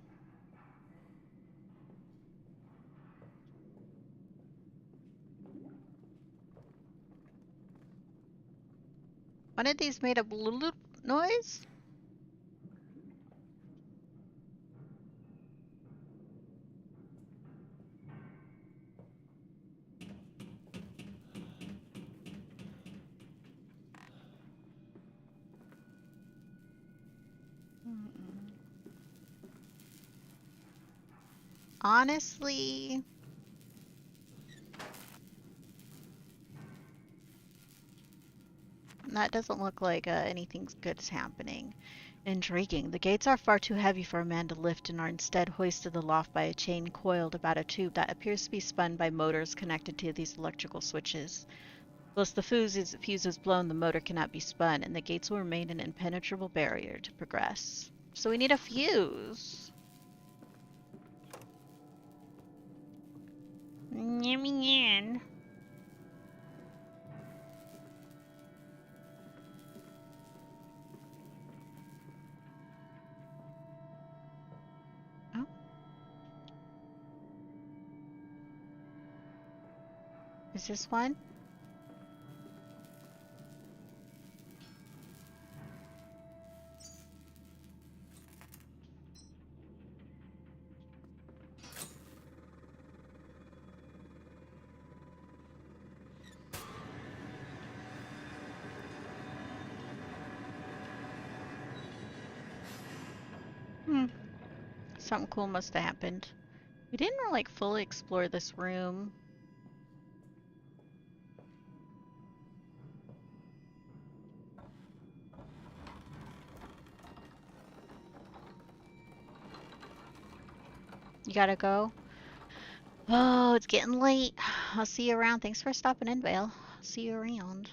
One of these made a bloop noise? Honestly, that doesn't look like anything good's happening. Intriguing. The gates are far too heavy for a man to lift and are instead hoisted aloft by a chain coiled about a tube that appears to be spun by motors connected to these electrical switches. Whilst the fuse is blown, the motor cannot be spun, and the gates will remain an impenetrable barrier to progress. So we need a fuse. Yummy. Oh. Is this one? Something cool must have happened. We didn't like fully explore this room. You gotta go? Oh, it's getting late. I'll see you around. Thanks for stopping in, Vale. I'll see you around.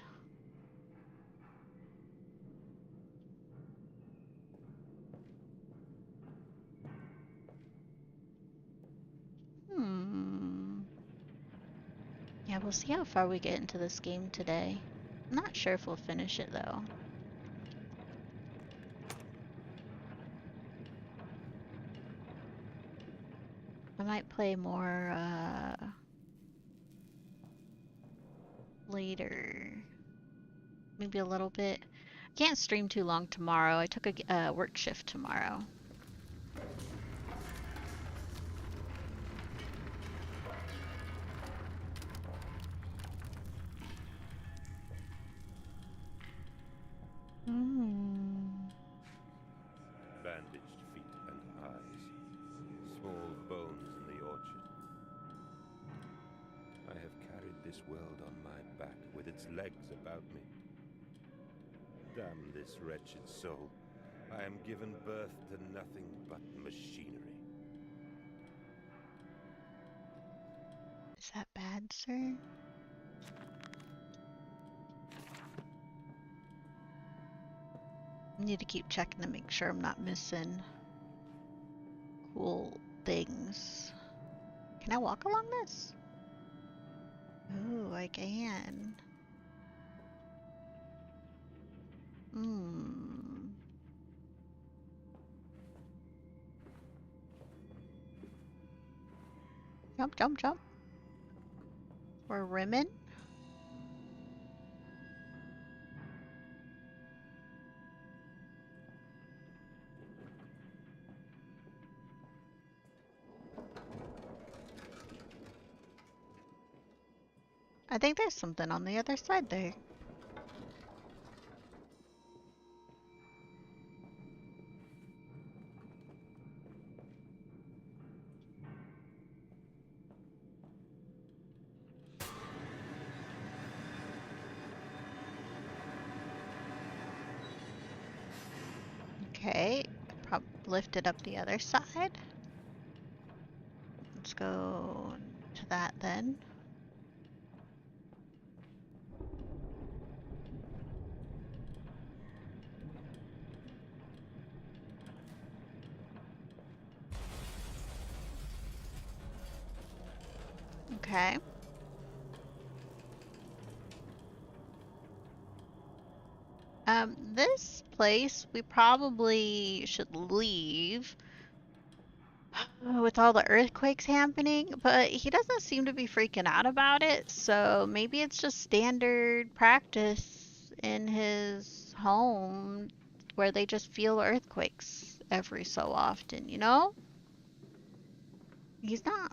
Yeah, we'll see how far we get into this game today. I'm not sure if we'll finish it, though. I might play more, later. Maybe a little bit. I can't stream too long tomorrow. I took a work shift tomorrow. Bandaged feet and eyes. Small bones in the orchard. I have carried this world on my back with its legs about me. Damn this wretched soul. I am given birth to nothing but machinery. Is that bad, sir? I need to keep checking to make sure I'm not missing cool things. Can I walk along this? Ooh, I can. Jump, jump, jump. We're rimming. I think there's something on the other side there. Okay, lift it up the other side. Let's go to that then. Okay. This place we probably should leave with all the earthquakes happening, but he doesn't seem to be freaking out about it, so maybe it's just standard practice in his home where they just feel earthquakes every so often, you know? He's not,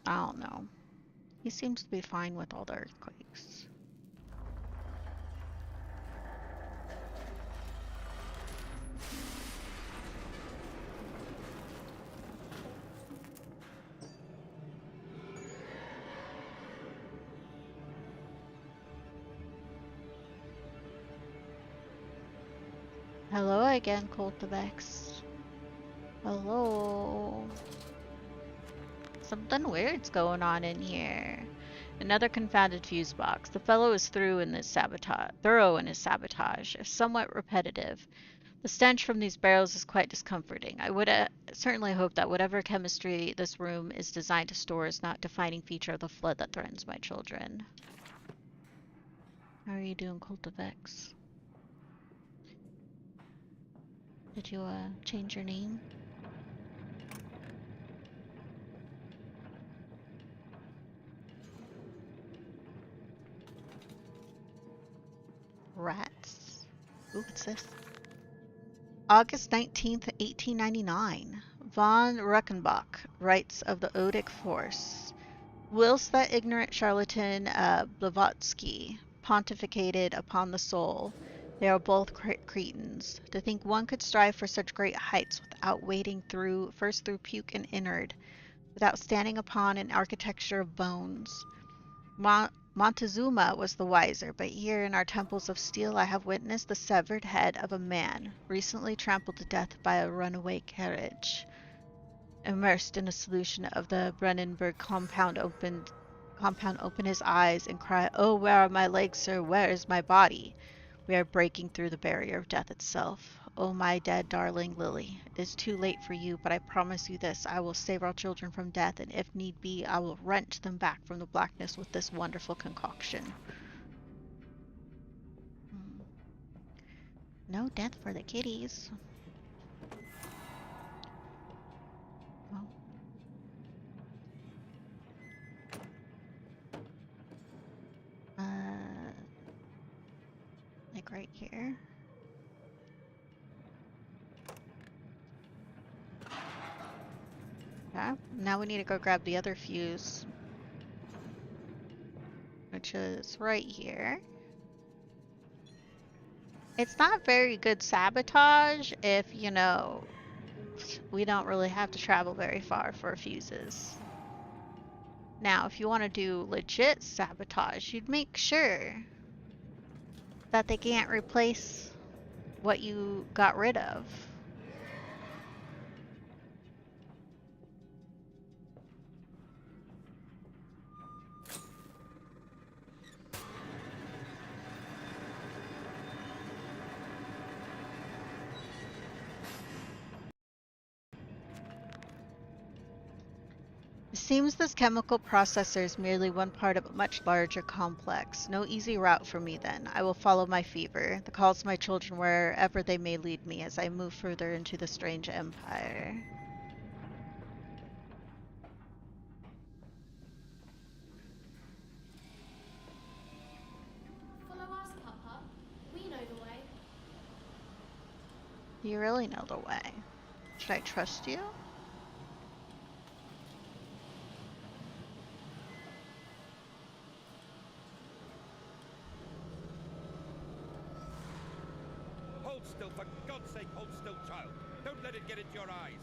I don't know. He seems to be fine with all the earthquakes. Hello again, Cultivex. Hello. Something weird's going on in here. Another confounded fuse box. The fellow is thorough in his sabotage, if somewhat repetitive. The stench from these barrels is quite discomforting. I would certainly hope that whatever chemistry this room is designed to store is not a defining feature of the flood that threatens my children. How are you doing, Cultivex? Did you, change your name? Rats. Ooh, what's this? August 19th, 1899. Von Reckenbach writes of the Odic force. Whilst that ignorant charlatan Blavatsky pontificated upon the soul, they are both cretins. To think one could strive for such great heights without wading first through puke and innard, without standing upon an architecture of bones. Montezuma was the wiser, but here in our temples of steel I have witnessed the severed head of a man, recently trampled to death by a runaway carriage. Immersed in a solution of the Brennenburg compound open his eyes and cry, "Oh, where are my legs, sir? Where is my body?" We are breaking through the barrier of death itself. Oh, my dead darling Lily, it is too late for you, but I promise you this, I will save our children from death, and if need be, I will wrench them back from the blackness with this wonderful concoction. No death for the kitties. Oh. Like right here. Okay, now we need to go grab the other fuse, which is right here. It's not very good sabotage if, you know, we don't really have to travel very far for fuses. Now, if you want to do legit sabotage, you'd make sure that they can't replace what you got rid of. It seems this chemical processor is merely one part of a much larger complex. No easy route for me then. I will follow my fever, the calls of my children wherever they may lead me as I move further into the strange empire. Follow us, Papa. We know the way. You really know the way. Should I trust you? Hold still, for God's sake, hold still, child. Don't let it get into your eyes.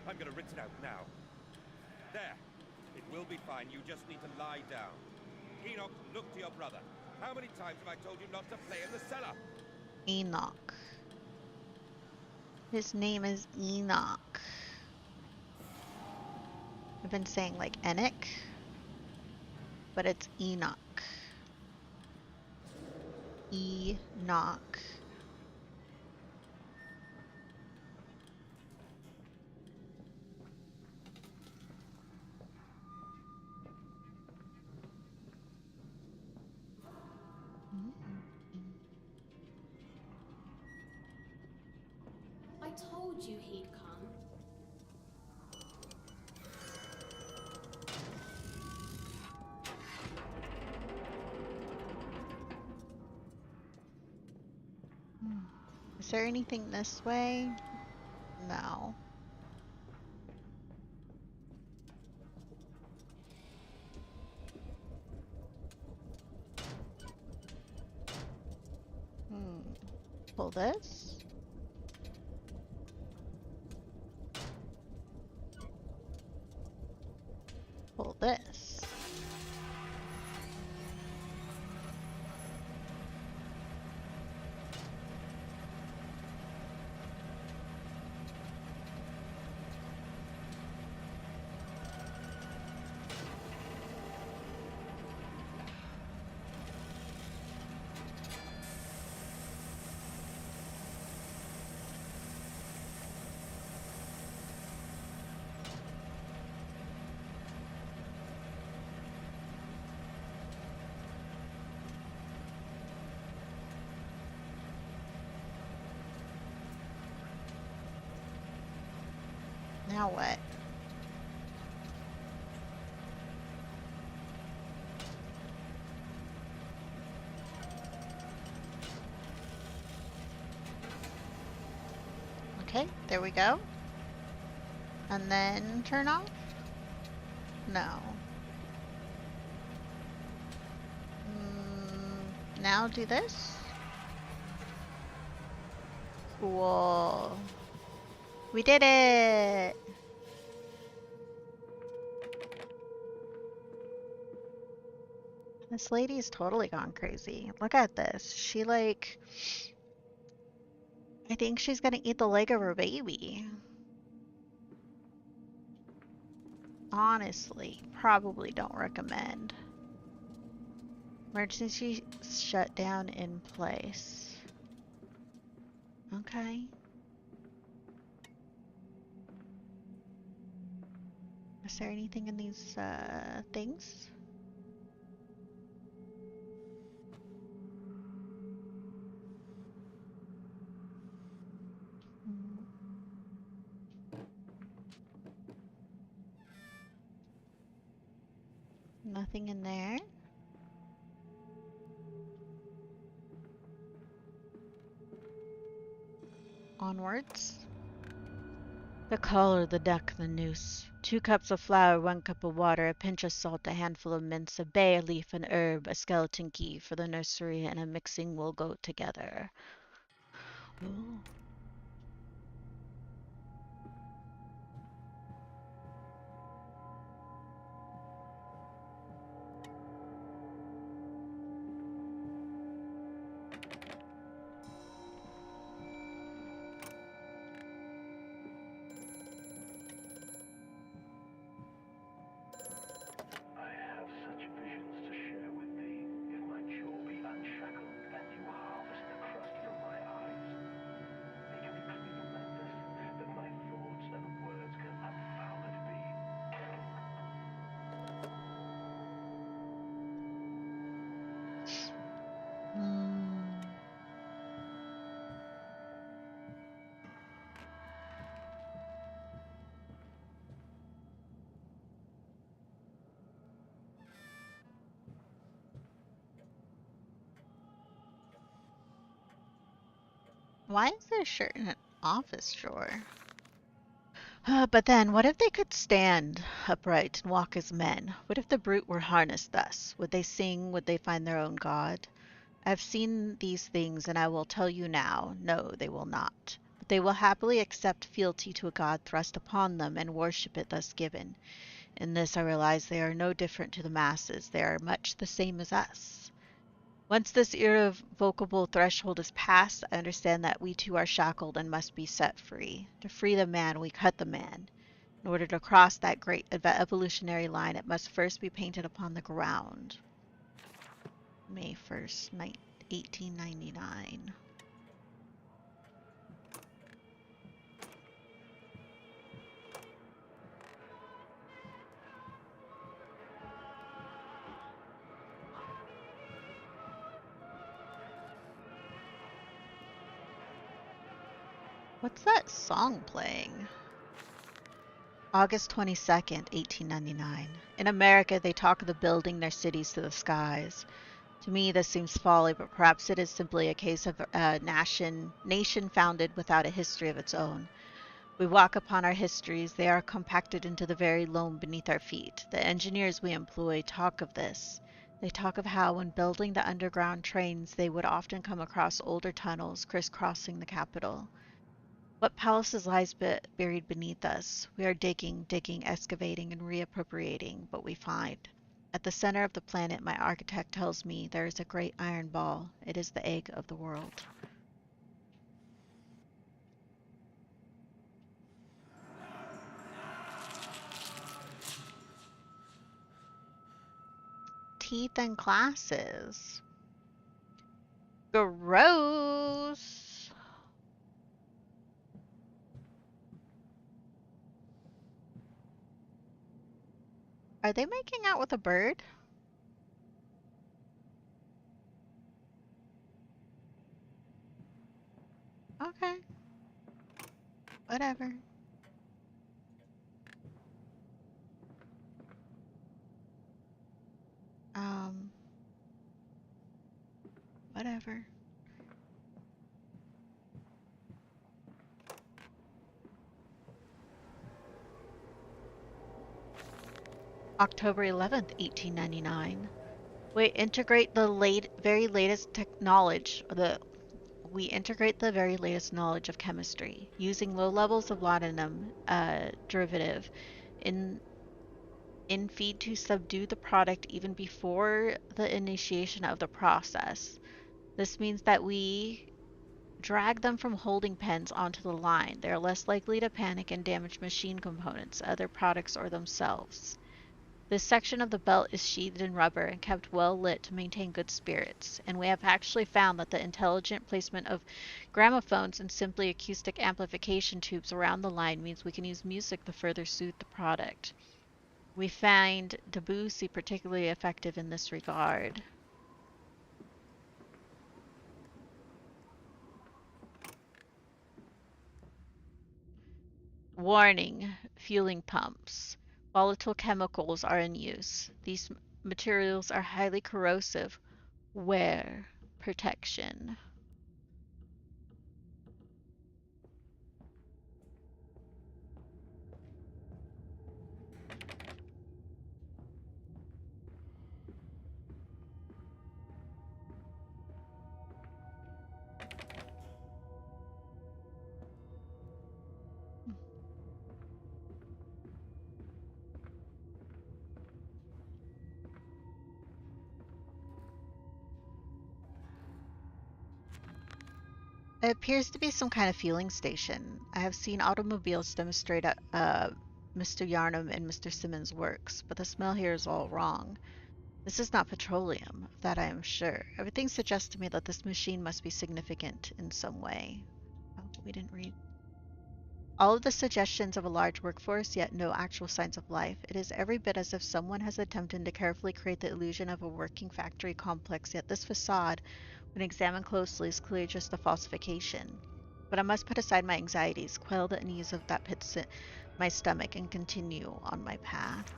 I'm gonna rinse it out now. There. It will be fine. You just need to lie down. Enoch, look to your brother. How many times have I told you not to play in the cellar? Enoch. His name is Enoch. I've been saying like Enoch, but it's Enoch. Enoch. told you he'd come. Is there anything this way? No. Pull this. Pull this. Now what? Okay, there we go. And then turn off? No. Now do this? Cool. We did it! This lady's totally gone crazy. Look at this. She like... I think she's gonna eat the leg of her baby. Honestly, probably don't recommend. Emergency shutdown in place. Okay. Is there anything in these things? Nothing in there. Onwards. The collar, the deck, the noose. 2 cups of flour, 1 cup of water, a pinch of salt, a handful of mince, a bay leaf, an herb, a skeleton key for the nursery, and a mixing will go together. Ooh. I have such visions to share with thee. If my jaw be unshackled, and you harvest the crust from my eyes, make me clean, Mandus, that my thoughts and words can unfouled be. Why is there a shirt in an office drawer? But then, what if they could stand upright and walk as men? What if the brute were harnessed thus? Would they sing? Would they find their own god? I've seen these things, and I will tell you now, no, they will not. But they will happily accept fealty to a god thrust upon them, and worship it thus given. In this I realize they are no different to the masses. They are much the same as us. Once this irrevocable threshold is passed, I understand that we too are shackled and must be set free. To free the man, we cut the man. In order to cross that great evolutionary line, it must first be painted upon the ground. May 1st, 1899. What's that song playing? August 22nd, 1899. In America, they talk of the building their cities to the skies. To me, this seems folly, but perhaps it is simply a case of a nation founded without a history of its own. We walk upon our histories, they are compacted into the very loam beneath our feet. The engineers we employ talk of this. They talk of how, when building the underground trains, they would often come across older tunnels crisscrossing the capital. What palaces lies buried beneath us? We are digging, excavating, and reappropriating what we find. At the center of the planet, my architect tells me there is a great iron ball. It is the egg of the world. Teeth and glasses. Gross. Are they making out with a bird? Okay. Whatever. Um, whatever. October 11th, 1899. We integrate the very latest we integrate the very latest knowledge of chemistry, using low levels of laudanum derivative in feed to subdue the product even before the initiation of the process. This means that we drag them from holding pens onto the line. They are less likely to panic and damage machine components, other products, or themselves. This section of the belt is sheathed in rubber and kept well lit to maintain good spirits, and we have actually found that the intelligent placement of gramophones and simply acoustic amplification tubes around the line means we can use music to further suit the product. We find Debussy particularly effective in this regard. Warning: fueling pumps. Volatile chemicals are in use. These materials are highly corrosive. Wear protection. It appears to be some kind of fueling station. I have seen automobiles demonstrate at Mr. Yarnum and Mr. Simmons' works, but the smell here is all wrong. This is not petroleum, of that I am sure. Everything suggests to me that this machine must be significant in some way. Oh, we didn't read. All of the suggestions of a large workforce, yet no actual signs of life. It is every bit as if someone has attempted to carefully create the illusion of a working factory complex, yet this facade, when examined closely, is clearly just a falsification. But I must put aside my anxieties, quell the unease of that pits in my stomach, and continue on my path.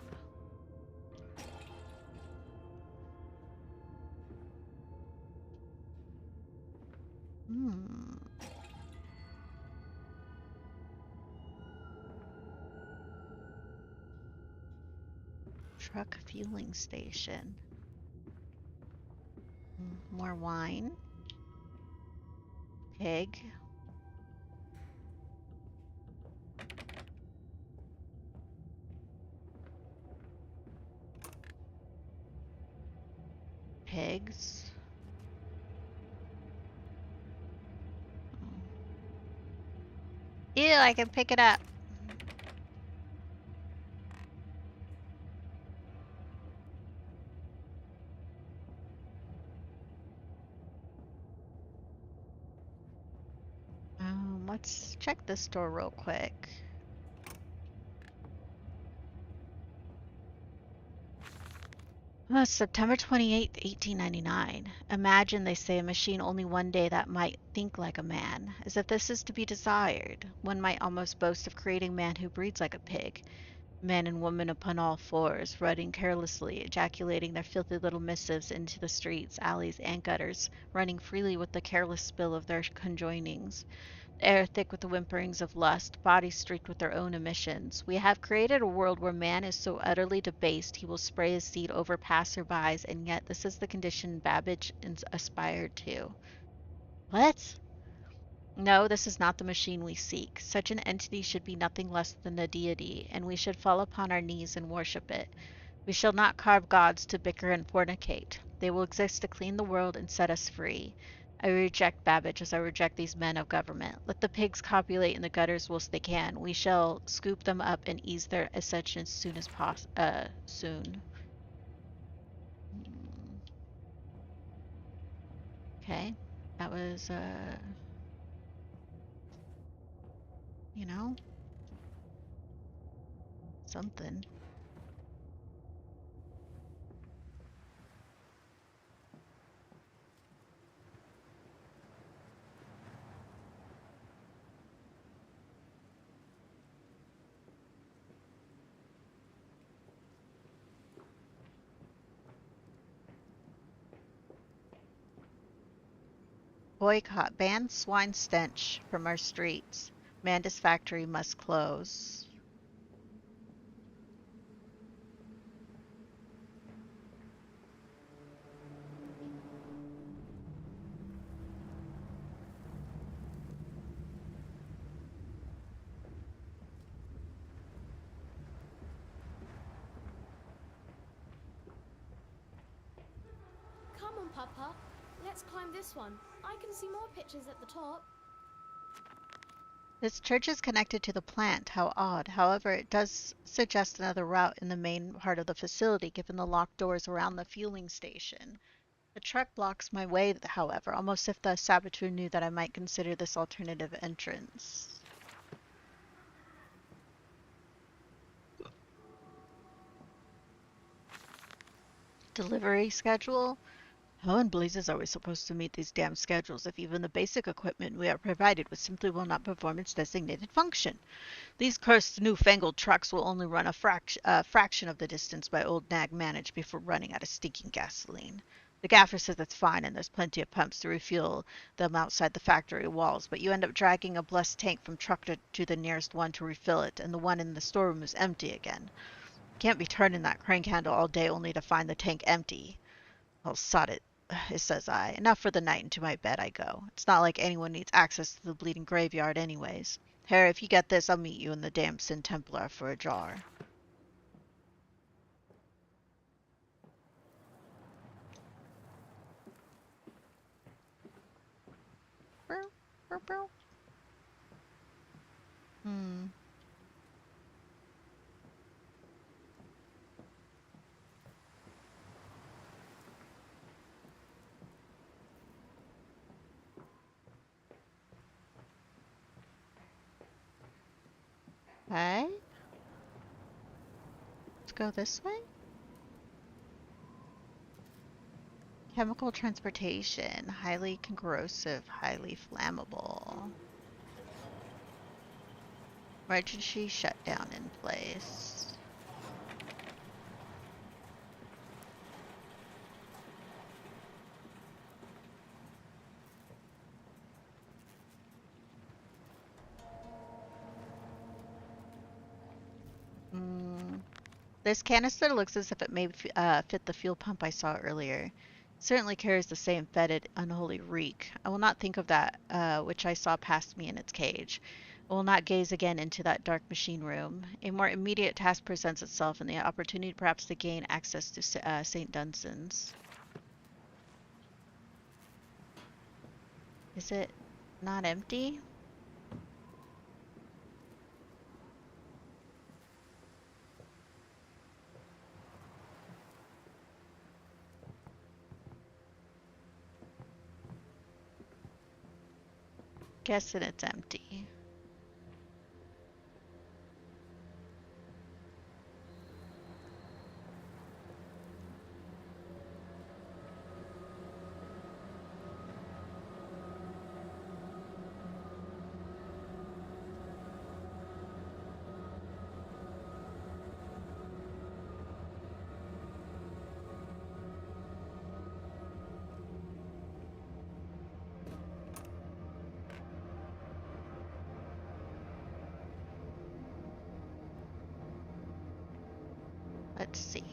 Truck fueling station. More wine. Pig. Pigs. Ew, I can pick it up. Let's check this store real quick. September 28th, 1899. Imagine, they say, a machine only one day that might think like a man, as if this is to be desired. One might almost boast of creating man who breeds like a pig. Men and women upon all fours, running carelessly, ejaculating their filthy little missives into the streets, alleys, and gutters, running freely with the careless spill of their conjoinings. Air thick with the whimperings of lust, bodies streaked with their own emissions. We have created a world where man is so utterly debased he will spray his seed over passers-by, and yet this is the condition Babbage aspired to. What? No, this is not the machine we seek. Such an entity should be nothing less than a deity, and we should fall upon our knees and worship it. We shall not carve gods to bicker and fornicate. They will exist to clean the world and set us free. I reject Babbage as I reject these men of government. Let the pigs copulate in the gutters whilst they can. We shall scoop them up and ease their ascension soon as soon. Okay. That was, you know, something. Boycott. Ban swine stench from our streets. Mandus factory must close. Come on, Papa. Let's climb this one. I can see more pictures at the top. This church is connected to the plant. How odd. However, it does suggest another route in the main part of the facility, given the locked doors around the fueling station. The truck blocks my way, however, almost if the saboteur knew that I might consider this alternative entrance. Delivery schedule? How in blazes are we supposed to meet these damn schedules if even the basic equipment we are provided with simply will not perform its designated function? These cursed newfangled trucks will only run a fraction of the distance my old nag managed before running out of stinking gasoline. The gaffer says it's fine and there's plenty of pumps to refuel them outside the factory walls, but you end up dragging a blessed tank from truck to the nearest one to refill it, and the one in the storeroom is empty again. Can't be turning that crank handle all day only to find the tank empty. Well, sod it, says I. Enough for the night, and to my bed I go. It's not like anyone needs access to the bleeding graveyard anyways. Harry, if you get this, I'll meet you in the damn Sin Templar for a jar. Hey? Let's go this way? Chemical transportation. Highly corrosive, highly flammable. Emergency shutdown in place. This canister looks as if it may fit the fuel pump I saw earlier. It certainly carries the same fetid, unholy reek. I will not think of that which I saw past me in its cage. I will not gaze again into that dark machine room. A more immediate task presents itself, and the opportunity perhaps to gain access to St. Dunstan's. Is it not empty? Guessing it's empty. Let's see.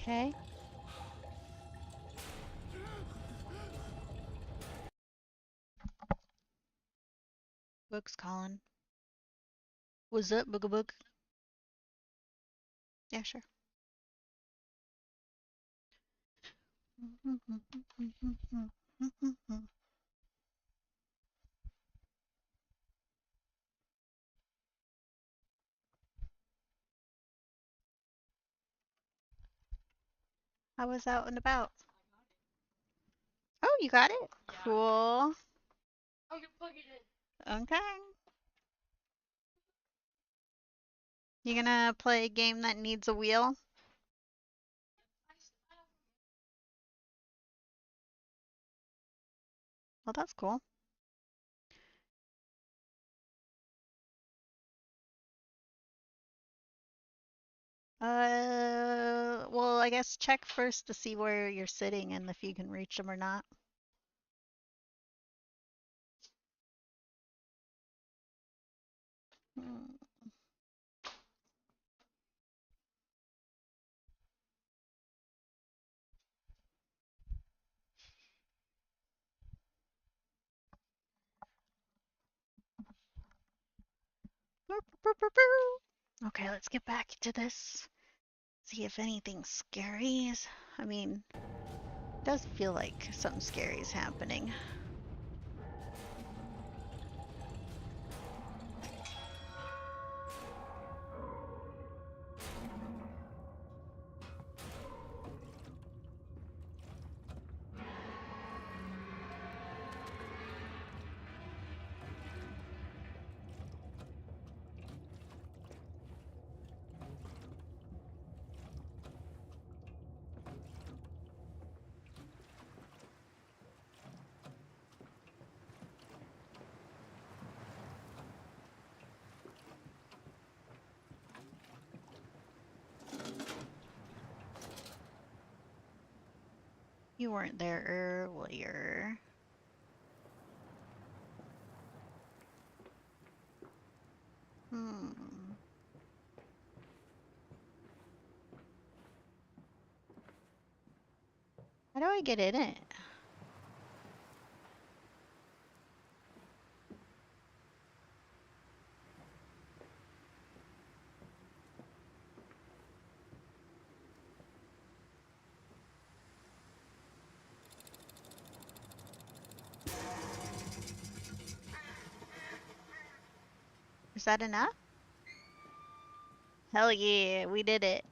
Okay. Book's calling. What's up, Book? Yeah, sure. I was out and about. Oh, you got it? Cool. Okay. You gonna play a game that needs a wheel? Well, that's cool. Well, I guess check first to see where you're sitting and if you can reach them or not. Hmm. Okay, let's get back to this. See if anything's scary is. I mean, it does feel like something scary is happening. You weren't there earlier. Hmm. How do I get in it? Is that enough? Hell yeah, we did it.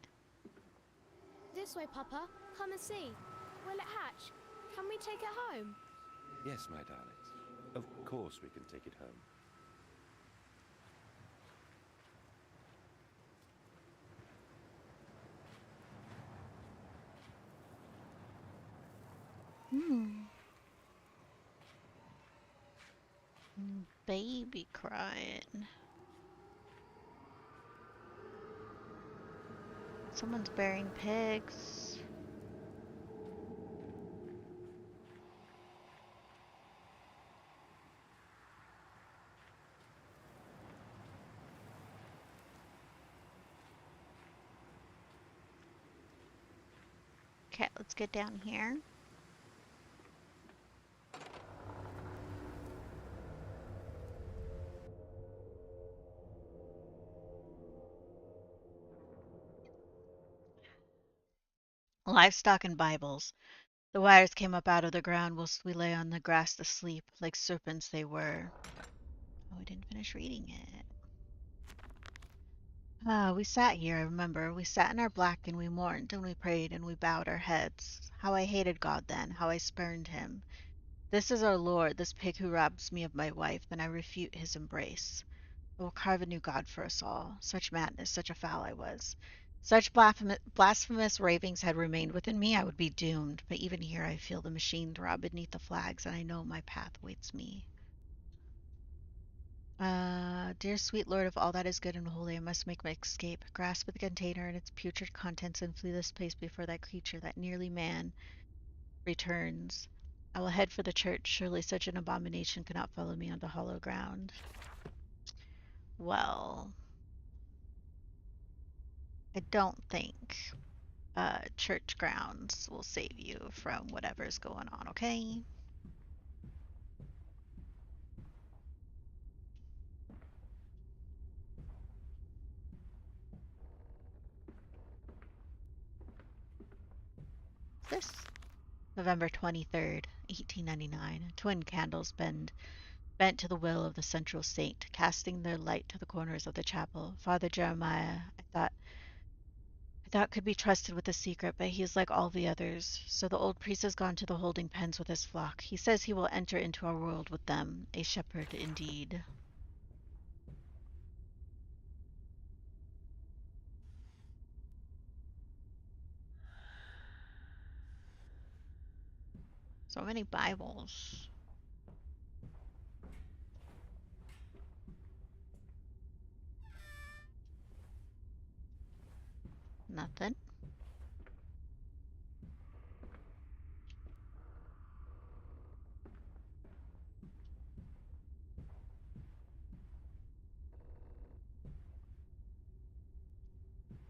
This way, Papa. Come and see. Will it hatch? Can we take it home? Yes, my darlings. Of course we can take it home. Baby crying. Someone's burying pigs. Okay, let's get down here. Livestock and Bibles. The wires came up out of the ground whilst we lay on the grass to sleep, like serpents they were. Oh, I didn't finish reading it. We sat here, I remember. We sat in our black and we mourned and we prayed and we bowed our heads. How I hated God then, how I spurned him. This is our Lord, this pig who robs me of my wife, then I refute his embrace. I will carve a new God for us all. Such madness, such a foul I was. Such blasphemous ravings had remained within me, I would be doomed. But even here I feel the machine throb beneath the flags, and I know my path awaits me. Dear sweet Lord of all that is good and holy, I must make my escape. Grasp the container and its putrid contents and flee this place before that creature, that nearly man, returns. I will head for the church. Surely such an abomination cannot follow me onto hollow ground. Well, I don't think church grounds will save you from whatever's going on, okay? This November 23rd, 1899. Twin candles bent to the will of the central saint, casting their light to the corners of the chapel. Father Jeremiah, I thought could be trusted with the secret, but he is like all the others. So the old priest has gone to the holding pens with his flock. He says he will enter into our world with them, a shepherd indeed. So many Bibles. Nothing.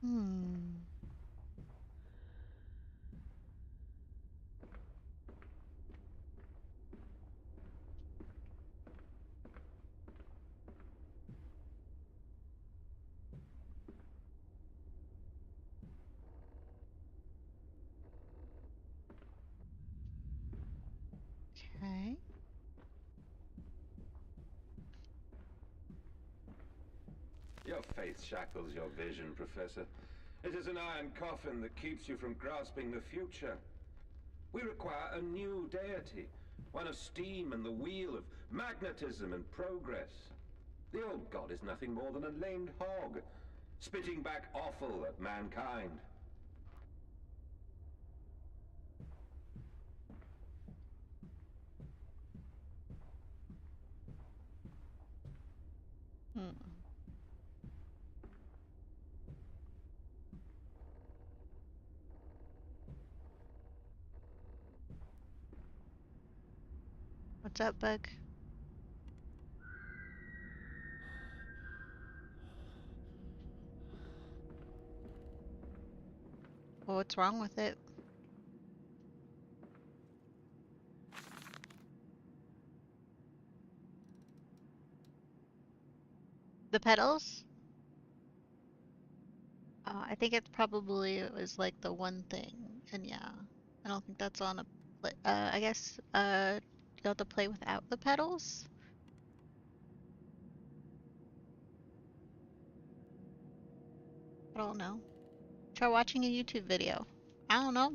Hmm. Okay. Your faith shackles your vision, Professor. It is an iron coffin that keeps you from grasping the future. We require a new deity, one of steam and the wheel, of magnetism and progress. The old god is nothing more than a lamed hog, spitting back offal at mankind. Hmm. What's up, bug? Well, what's wrong with it? The pedals? I think it's probably it was like the one thing, and yeah, I don't think that's on a. I guess you have to play without the pedals. I don't know. Try watching a YouTube video. I don't know.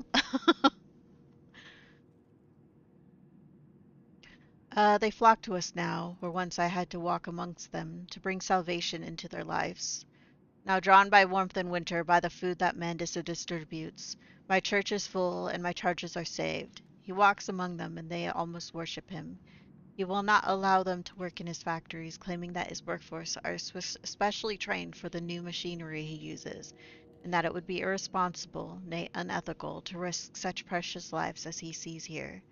They flock to us now, where once I had to walk amongst them to bring salvation into their lives. Now drawn by warmth and winter, by the food that Mandus distributes, my church is full and my charges are saved. He walks among them and they almost worship him. He will not allow them to work in his factories, claiming that his workforce are specially trained for the new machinery he uses, and that it would be irresponsible, nay unethical, to risk such precious lives as he sees here.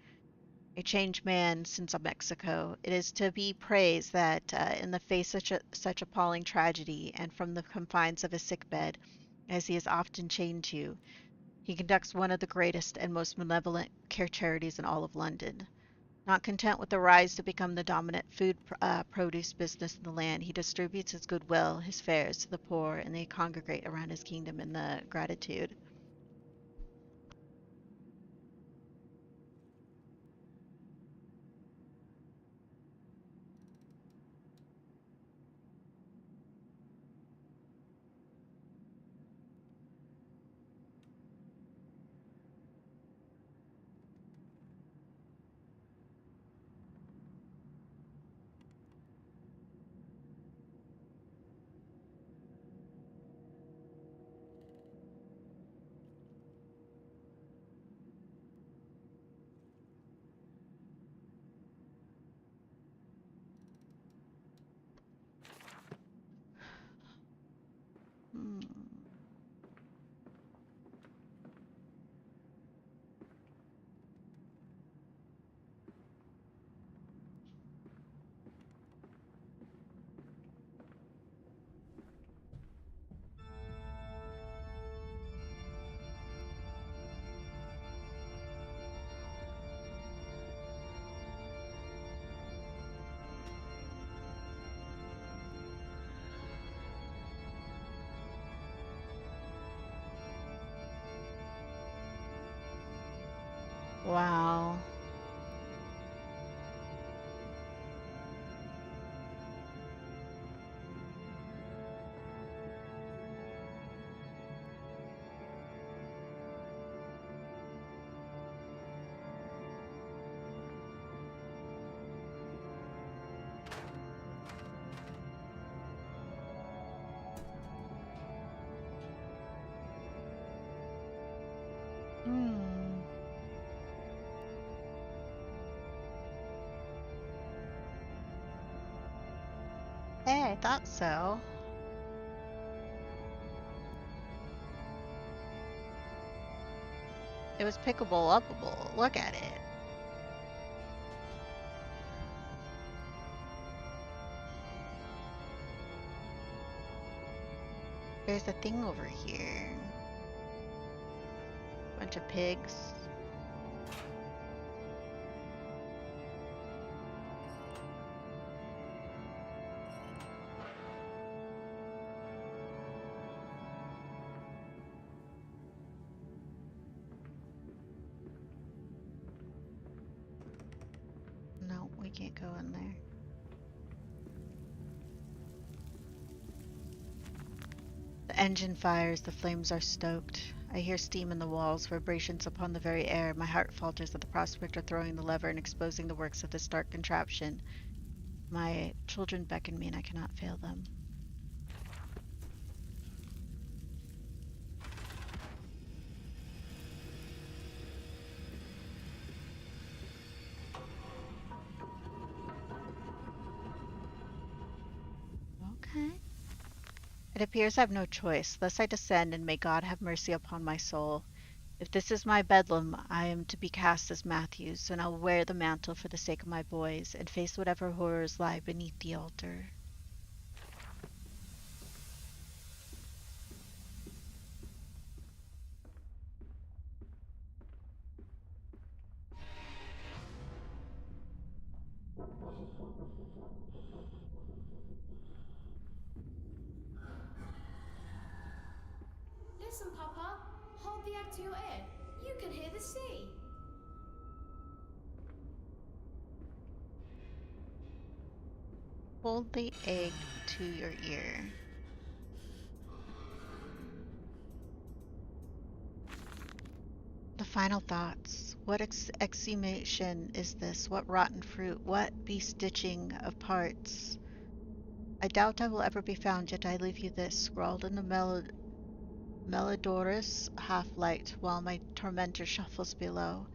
A changed man since Mexico. It is to be praised that, in the face of such appalling tragedy, and from the confines of his sick bed, as he is often chained to, he conducts one of the greatest and most malevolent care charities in all of London. Not content with the rise to become the dominant food produce business in the land, he distributes his goodwill, his fares to the poor, and they congregate around his kingdom in the gratitude. Wow. Hmm. Hey, I thought so. It was pickable, upable. Look at it. There's a thing over here. Bunch of pigs. No, we can't go in there. The engine fires, the flames are stoked. I hear steam in the walls, vibrations upon the very air. My heart falters at the prospect of throwing the lever and exposing the works of this dark contraption. My children beckon me and I cannot fail them. Okay. It appears I have no choice. Thus I descend, and may God have mercy upon my soul. If this is my bedlam, I am to be cast as Matthews, and I'll wear the mantle for the sake of my boys, and face whatever horrors lie beneath the altar. Listen, Papa. Hold the egg to your ear. You can hear the sea. Hold the egg to your ear. The final thoughts. What exhumation is this? What rotten fruit? What bestitching of parts? I doubt I will ever be found, yet I leave you this, scrawled in the Melodorous half-light, while my tormentor shuffles below.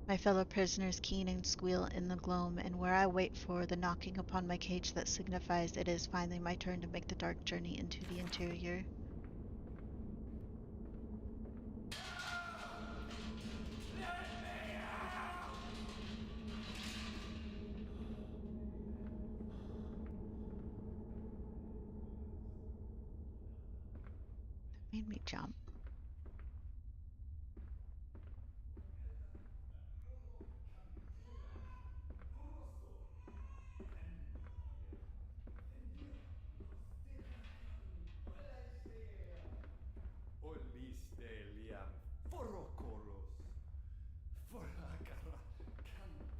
My fellow prisoners keen and squeal in the gloam, and where I wait for the knocking upon my cage that signifies it is finally my turn to make the dark journey into the interior. That made me jump. Olisteliam forocoros foragara cantia.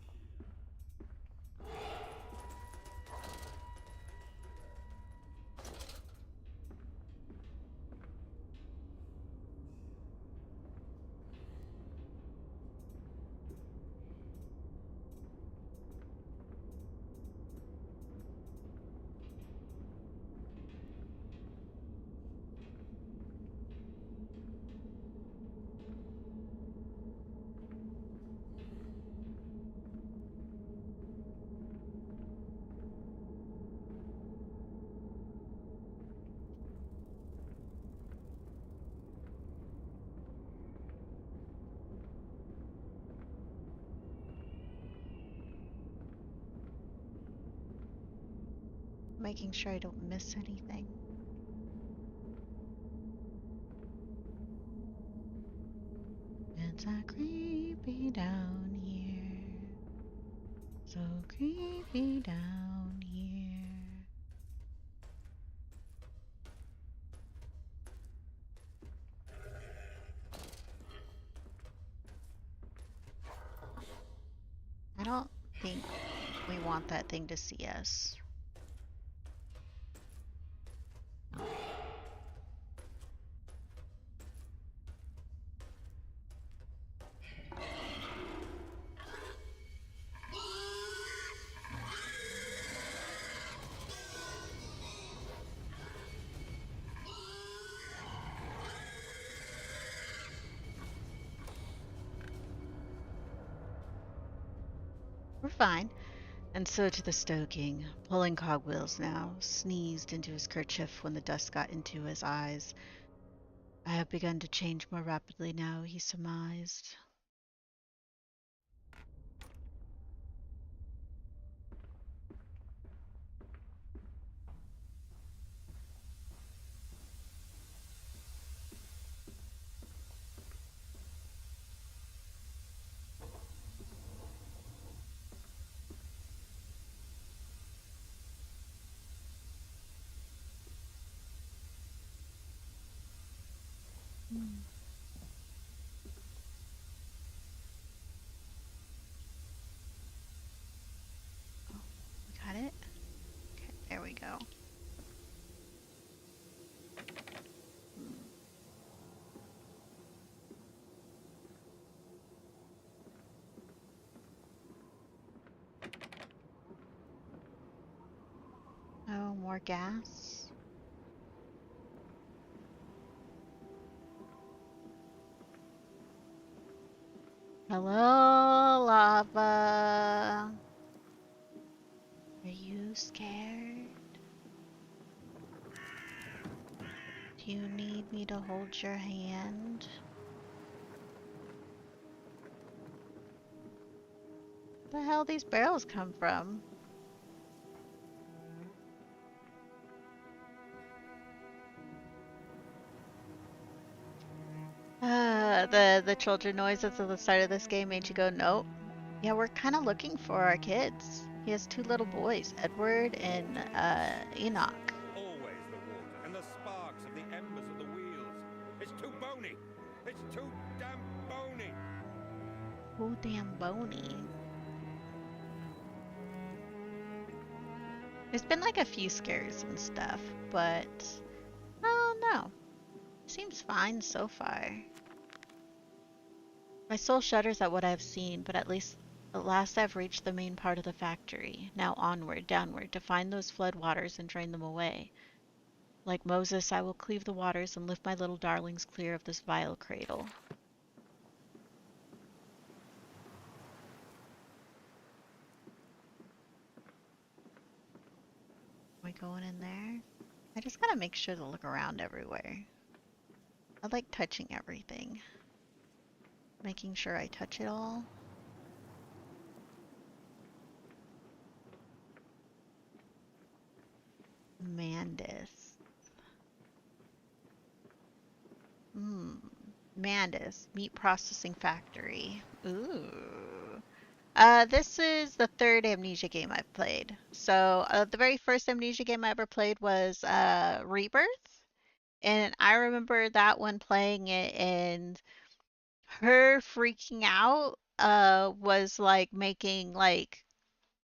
Making sure I don't miss anything. It's so creepy down here. So creepy down here. want that thing to see us. We're fine. And so to the stoking, pulling cogwheels now, sneezed into his kerchief when the dust got into his eyes. I have begun to change more rapidly now, he surmised. Oh, we got it? Okay, there we go. Oh, more gas. Hello, lava. Are you scared? Do you need me to hold your hand? Where the hell these barrels come from? The children noises at the start of this game made you go, nope. Yeah, we're kind of looking for our kids. He has two little boys, Edward and Enoch. Always the water and the sparks of the embers of the wheels. It's too bony. It's too damn bony. Oh, damn bony. There's been like a few scares and stuff, but I don't know. Seems fine so far. My soul shudders at what I've seen, but at last I've reached the main part of the factory. Now onward, downward, to find those flood waters and drain them away. Like Moses, I will cleave the waters and lift my little darlings clear of this vile cradle. Are we going in there? I just gotta make sure to look around everywhere. I like touching everything. Making sure I touch it all. Mandus. Mandus, meat processing factory. Ooh. This is the third Amnesia game I've played. So, the very first Amnesia game I ever played was Rebirth. And I remember that one playing it and her freaking out was like making like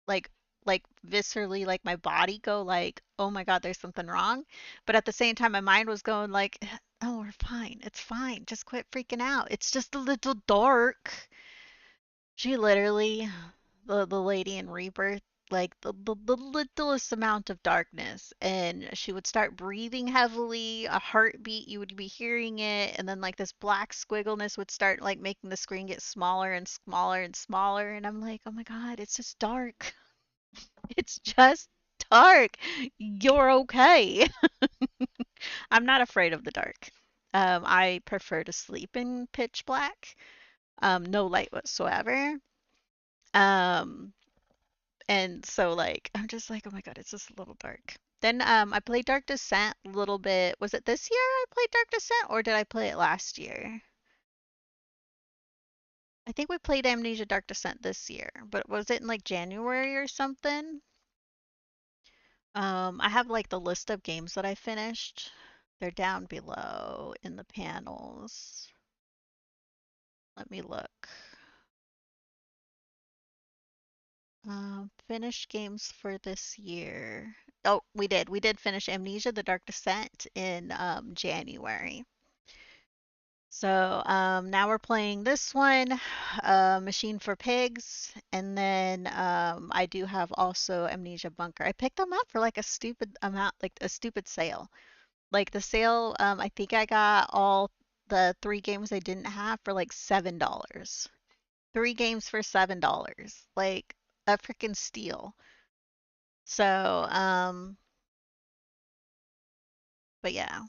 like viscerally like my body go like, oh my god, there's something wrong. But at the same time my mind was going like, oh, we're fine, it's fine, just quit freaking out, it's just a little dark. She literally, the lady in Rebirth, like the littlest amount of darkness, and she would start breathing heavily, a heartbeat, you would be hearing it, and then like this black squiggleness would start like making the screen get smaller and smaller and smaller, and I'm like, oh my god, it's just dark. It's just dark. You're okay. I'm not afraid of the dark. I prefer to sleep in pitch black, no light whatsoever. Um, and so like I'm just like, oh my god, it's just a little dark. Then I played Dark Descent a little bit. Was it this year I played Dark Descent or did I play it last year? I think we played Amnesia Dark Descent this year, but was it in like January or something? I have like the list of games that I finished. They're down below in the panels. Let me look. Finished games for this year. Oh, we did. We did finish Amnesia: The Dark Descent in January. So now we're playing this one, Machine for Pigs, and then I do have also Amnesia Bunker. I picked them up for like a stupid amount, like a stupid sale. Like the sale, I think I got all the 3 games I didn't have for like $7. 3 games for $7, like a freaking steal. So, but yeah.